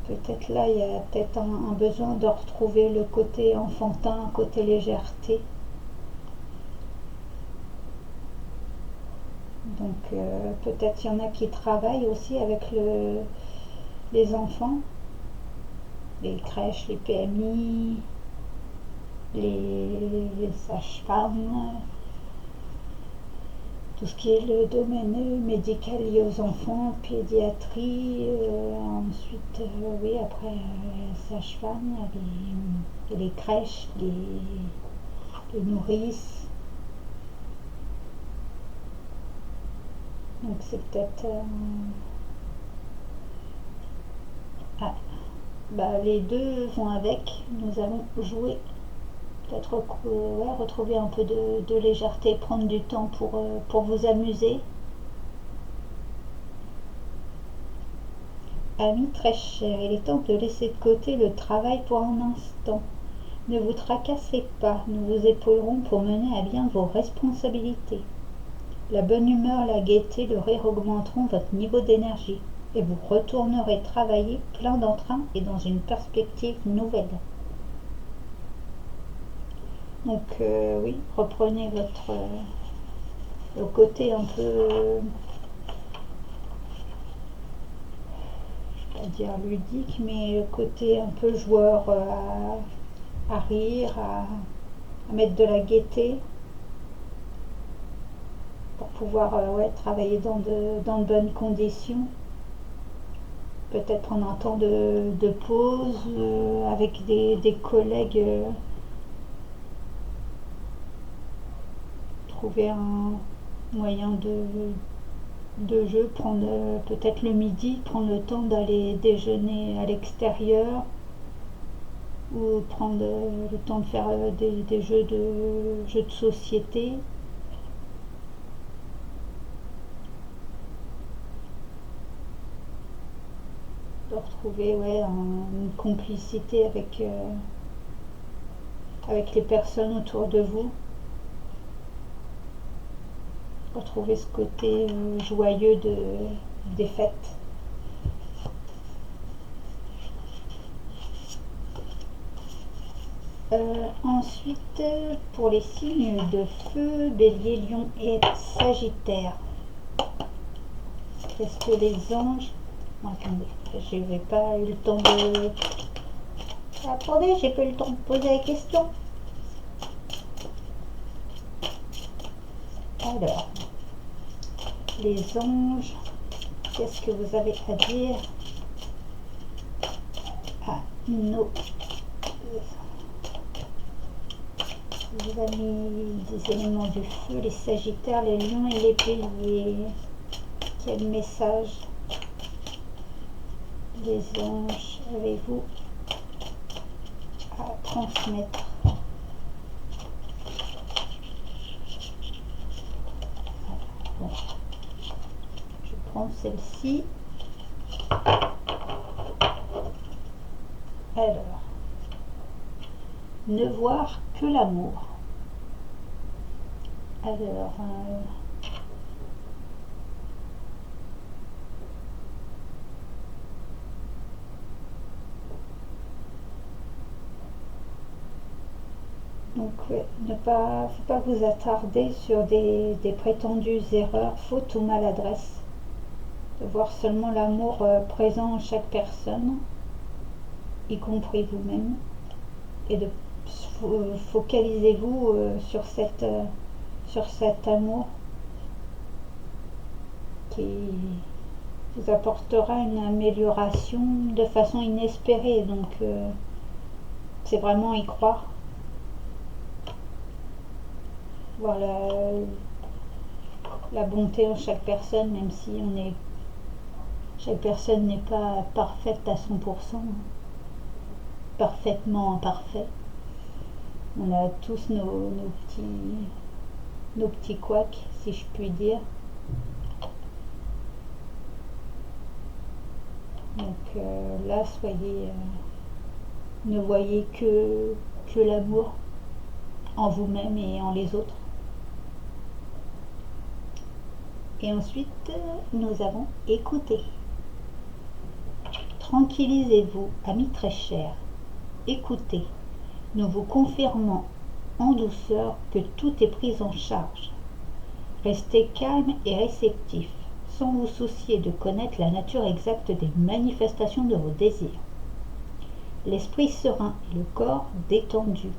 peut-être là, il y a peut-être un besoin de retrouver le côté enfantin, côté légèreté. Donc peut-être il y en a qui travaillent aussi avec les enfants, les crèches, les PMI, les sages-femmes, tout ce qui est le domaine médical lié aux enfants, pédiatrie, ensuite, oui, après, sage-femme, les crèches, les nourrices. Donc c'est peut-être... ah, bah, les deux vont avec. Nous allons jouer, peut-être ouais, retrouver un peu de légèreté, prendre du temps pour vous amuser. Ami très cher, il est temps de laisser de côté le travail pour un instant. Ne vous tracassez pas, nous vous épaulerons pour mener à bien vos responsabilités. La bonne humeur, la gaieté, le rire augmenteront votre niveau d'énergie et vous retournerez travailler plein d'entrain et dans une perspective nouvelle. Donc oui, reprenez votre le côté un peu, je vais pas dire ludique, mais le côté un peu joueur à rire, à mettre de la gaieté pour pouvoir ouais, travailler dans de bonnes conditions. Peut-être prendre un temps de pause avec des collègues, trouver un moyen de jeu, prendre peut-être le midi, prendre le temps d'aller déjeuner à l'extérieur ou prendre le temps de faire des jeux de société. De retrouver ouais, une complicité avec les personnes autour de vous. Retrouver ce côté joyeux des fêtes. Ensuite, pour les signes de feu, Bélier, Lion et Sagittaire. Qu'est-ce que les anges... Attendez, je n'ai pas eu le temps de... Attendez, j'ai pas eu le temps de poser la question. Alors, les anges, qu'est-ce que vous avez à dire à nos amis des éléments du feu, les Sagittaires, les Lions et les Béliers? Quel message les anges avez-vous à transmettre? Bon. Je prends celle-ci. Alors, ne voir que l'amour. Alors, donc, faut pas vous attarder sur des prétendues erreurs, fautes ou maladresses. De voir seulement l'amour présent en chaque personne, y compris vous-même, et de focalisez-vous sur cet amour qui vous apportera une amélioration de façon inespérée. Donc, c'est vraiment y croire. Voir la bonté en chaque personne, même si chaque personne n'est pas parfaite à 100%, parfaitement imparfait. On a tous nos petits couacs, si je puis dire. Donc là, ne voyez que l'amour en vous-même et en les autres. Et ensuite, nous avons écouté. Tranquillisez-vous, amis très chers. Écoutez. Nous vous confirmons en douceur que tout est pris en charge. Restez calme et réceptif, sans vous soucier de connaître la nature exacte des manifestations de vos désirs. L'esprit serein et le corps détendu.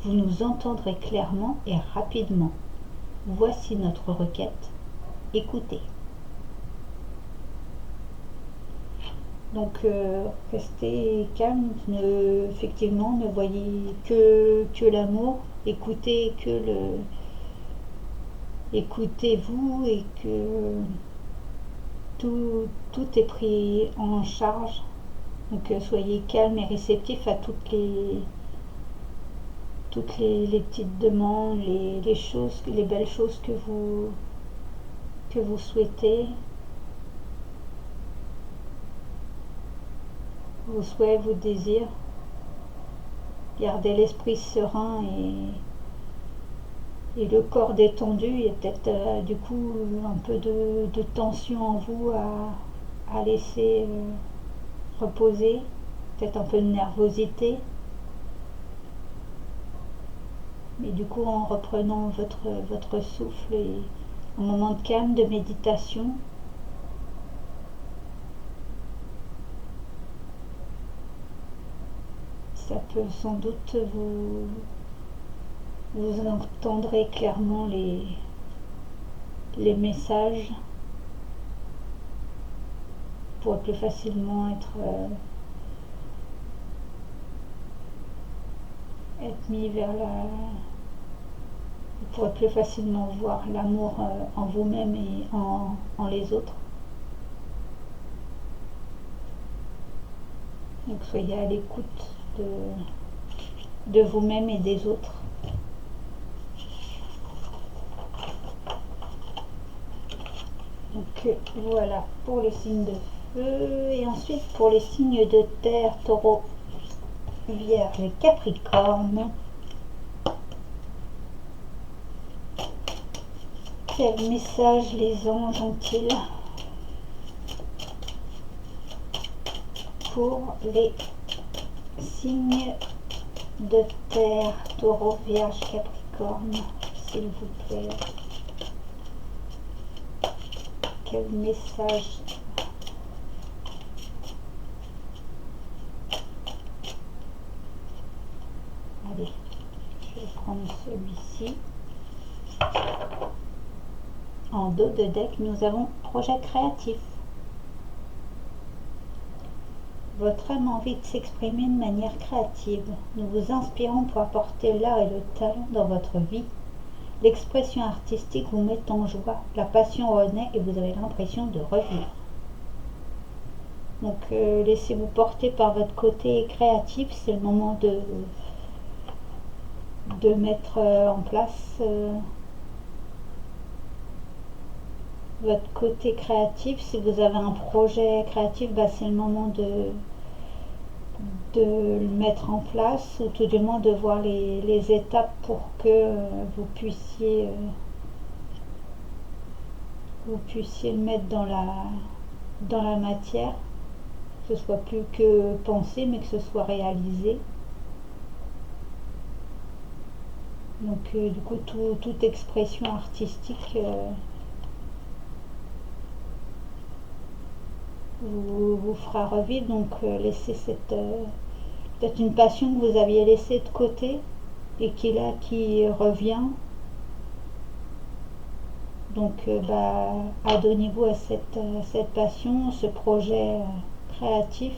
Vous nous entendrez clairement et rapidement. Voici notre requête. Écoutez. Donc, restez calme, effectivement, ne voyez que l'amour, écoutez-vous et que tout est pris en charge. Donc, soyez calme et réceptif à toutes les petites demandes, les belles choses que vous souhaitez. Vos souhaits, vos désirs. Gardez l'esprit serein et le corps détendu. Il y a peut-être du coup un peu de tension en vous à laisser reposer. Peut-être un peu de nervosité. Mais du coup, en reprenant votre souffle et un moment de calme, de méditation, ça peut sans doute vous entendrez clairement les messages pour plus facilement être mis vers vous pourrez plus facilement voir l'amour en vous-même et en les autres. Donc soyez à l'écoute de vous-même et des autres. Donc voilà pour les signes de feu. Et ensuite pour les signes de terre, taureau, vierge et capricorne. Quel message les anges ont-ils pour les signes de terre, taureau, vierge, capricorne, s'il vous plaît? Quel message? Allez, je vais prendre celui-ci. En dos de deck, nous avons projet créatif. Votre âme a envie de s'exprimer de manière créative. Nous vous inspirons pour apporter l'art et le talent dans votre vie. L'expression artistique vous met en joie, la passion renaît et vous avez l'impression de revivre. Donc laissez-vous porter par votre côté créatif, c'est le moment de mettre en place votre côté créatif. Si vous avez un projet créatif, c'est le moment de le mettre en place, ou tout du moins de voir les étapes pour que vous puissiez vous puissiez le mettre dans la matière, que ce soit plus que pensé, mais que ce soit réalisé. Donc du coup, toute expression artistique vous fera revivre. Donc laissez cette peut-être une passion que vous aviez laissée de côté et qui est là, qui revient. Donc adonnez-vous à cette passion, ce projet créatif.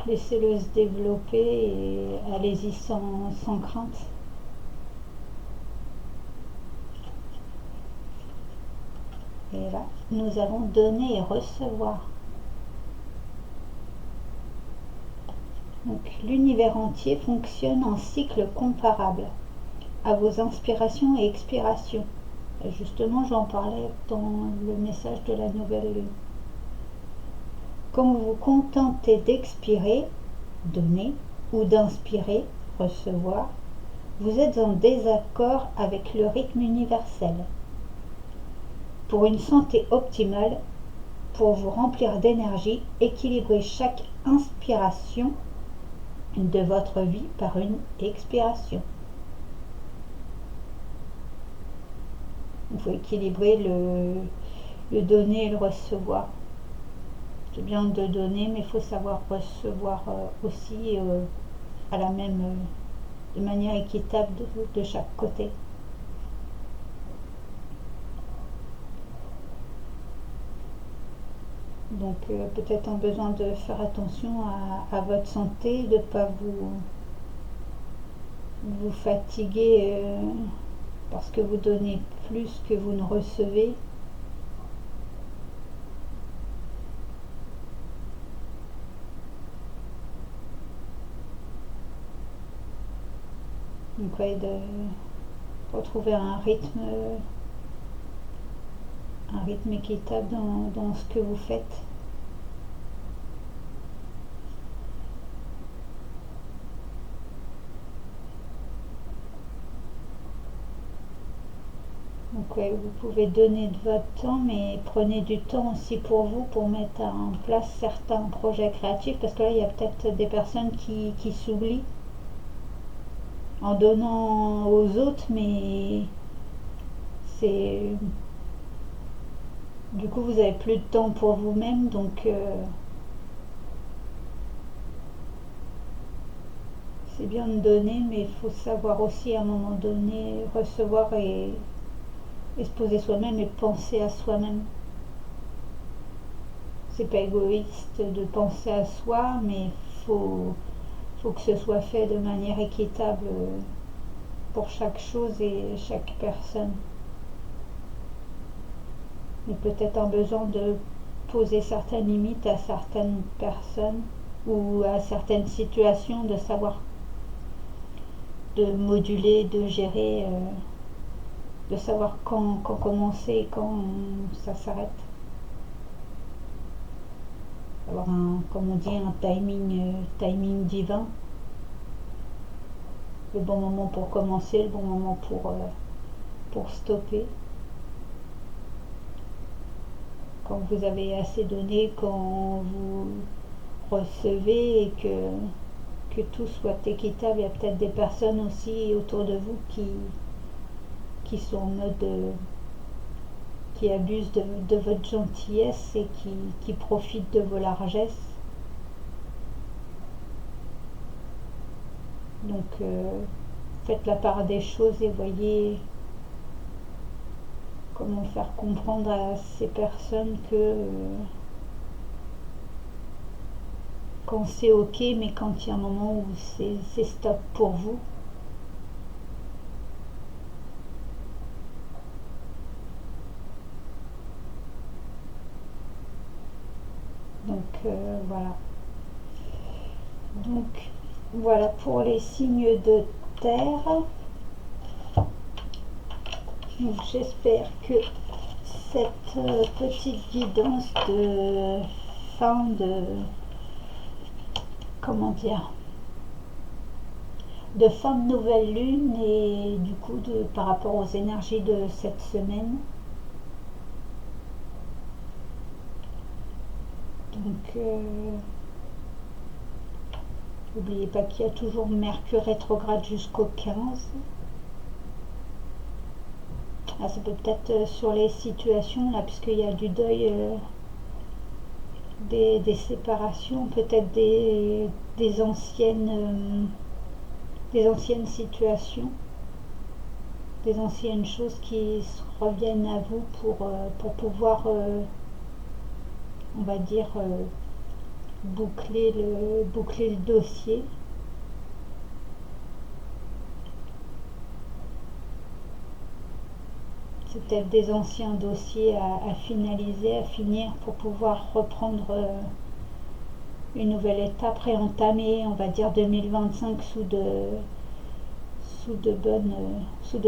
Laissez-le se développer et allez-y sans crainte. Et là, nous allons donner et recevoir. Donc l'univers entier fonctionne en cycle comparable à vos inspirations et expirations. Et justement, j'en parlais dans le message de la nouvelle lune. Quand vous vous contentez d'expirer, donner, ou d'inspirer, recevoir, vous êtes en désaccord avec le rythme universel. Pour une santé optimale, pour vous remplir d'énergie, équilibrez chaque inspiration de votre vie par une expiration. Il faut équilibrer le donner et le recevoir. C'est bien de donner, mais il faut savoir recevoir aussi à la même, de manière équitable de chaque côté. Donc peut-être en besoin de faire attention à votre santé, de ne pas vous fatiguer parce que vous donnez plus que vous ne recevez. Donc ouais, de retrouver un rythme équitable dans ce que vous faites. Donc ouais, vous pouvez donner de votre temps, mais prenez du temps aussi pour vous, pour mettre en place certains projets créatifs, parce que là, il y a peut-être des personnes qui s'oublient en donnant aux autres, mais c'est... Du coup, vous avez plus de temps pour vous-même, donc c'est bien de donner, mais il faut savoir aussi à un moment donné recevoir et se poser soi-même et penser à soi-même. C'est pas égoïste de penser à soi, mais faut que ce soit fait de manière équitable pour chaque chose et chaque personne. Et peut-être un besoin de poser certaines limites à certaines personnes ou à certaines situations, de savoir de moduler, de gérer, de savoir quand commencer et quand ça s'arrête. Avoir comme on dit, un timing divin. Le bon moment pour commencer, le bon moment pour stopper. Quand vous avez assez donné, quand vous recevez et que tout soit équitable, il y a peut-être des personnes aussi autour de vous qui sont en mode qui abusent de votre gentillesse et qui profitent de vos largesses. Donc faites la part des choses et voyez comment faire comprendre à ces personnes que quand c'est ok, mais quand il y a un moment où c'est stop pour vous. Donc voilà. Donc voilà pour les signes de terre. Donc j'espère que cette petite guidance de fin de comment dire de fin de nouvelle lune et du coup par rapport aux énergies de cette semaine. Donc n'oubliez pas qu'il y a toujours Mercure rétrograde jusqu'au 15. Ah, ça peut être sur les situations là, puisqu'il y a du deuil, des séparations, peut-être des anciennes situations, des anciennes choses qui reviennent à vous pour pouvoir, on va dire, boucler le dossier. C'est peut-être des anciens dossiers à finaliser, à finir pour pouvoir reprendre une nouvelle étape, réentamer, on va dire 2025 sous de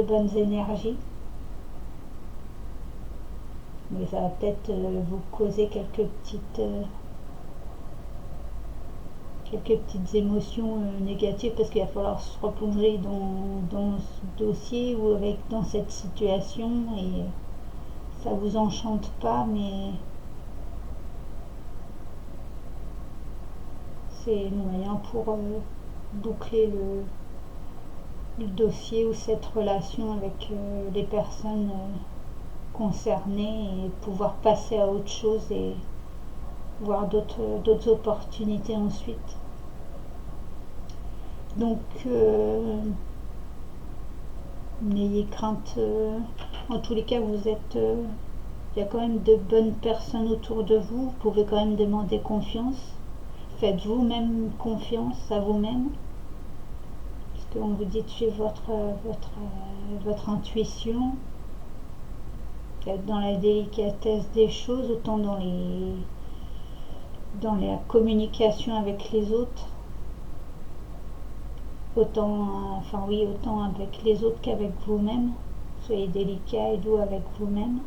bonnes énergies. Mais ça va peut-être vous causer quelques petites émotions négatives parce qu'il va falloir se replonger dans ce dossier ou dans cette situation et ça vous enchante pas, mais c'est le moyen pour boucler le dossier ou cette relation avec les personnes concernées et pouvoir passer à autre chose et voir d'autres opportunités ensuite. Donc n'ayez crainte, en tous les cas vous êtes, il y a quand même de bonnes personnes autour de vous, vous pouvez quand même demander confiance, faites vous-même confiance à vous-même, parce qu'on vous dit de suivre votre intuition, dans la délicatesse des choses, autant dans la communication avec les autres, autant avec les autres qu'avec vous-même. Soyez délicat et doux avec vous-même.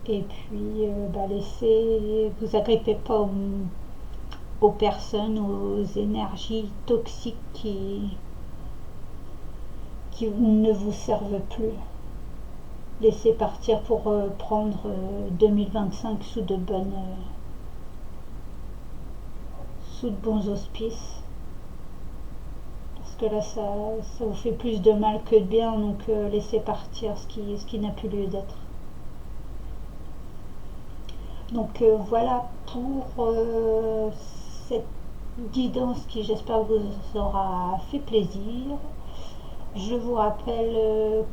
Et puis, vous agrippez pas aux personnes, aux énergies toxiques qui ne vous servent plus. Laissez partir pour prendre 2025 sous de bons auspices. Parce que là, ça vous fait plus de mal que de bien, donc laissez partir ce qui n'a plus lieu d'être. Donc voilà pour cette guidance qui, j'espère, vous aura fait plaisir. Je vous rappelle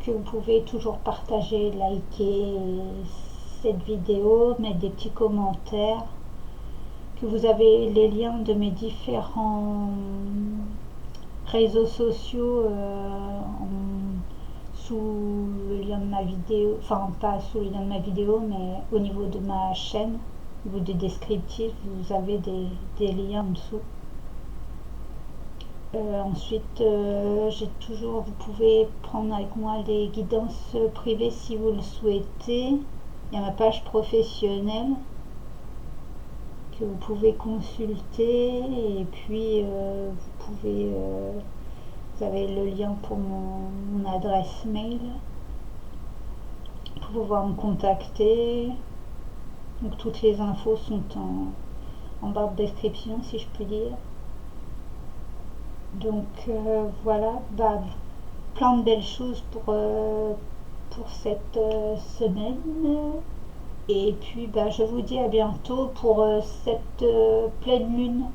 que vous pouvez toujours partager, liker cette vidéo, mettre des petits commentaires, que vous avez les liens de mes différents réseaux sociaux sous le lien de ma vidéo, enfin pas sous le lien de ma vidéo, mais au niveau de ma chaîne, au niveau des descriptifs, vous avez des liens en dessous. Ensuite, vous pouvez prendre avec moi des guidances privées si vous le souhaitez. Il y a ma page professionnelle que vous pouvez consulter et puis vous avez le lien pour mon adresse mail pour pouvoir me contacter. Donc toutes les infos sont en barre de description, si je puis dire. Donc voilà, plein de belles choses pour cette semaine. Et puis je vous dis à bientôt pour cette pleine lune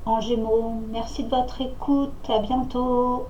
en Gémeaux. Merci de votre écoute, à bientôt.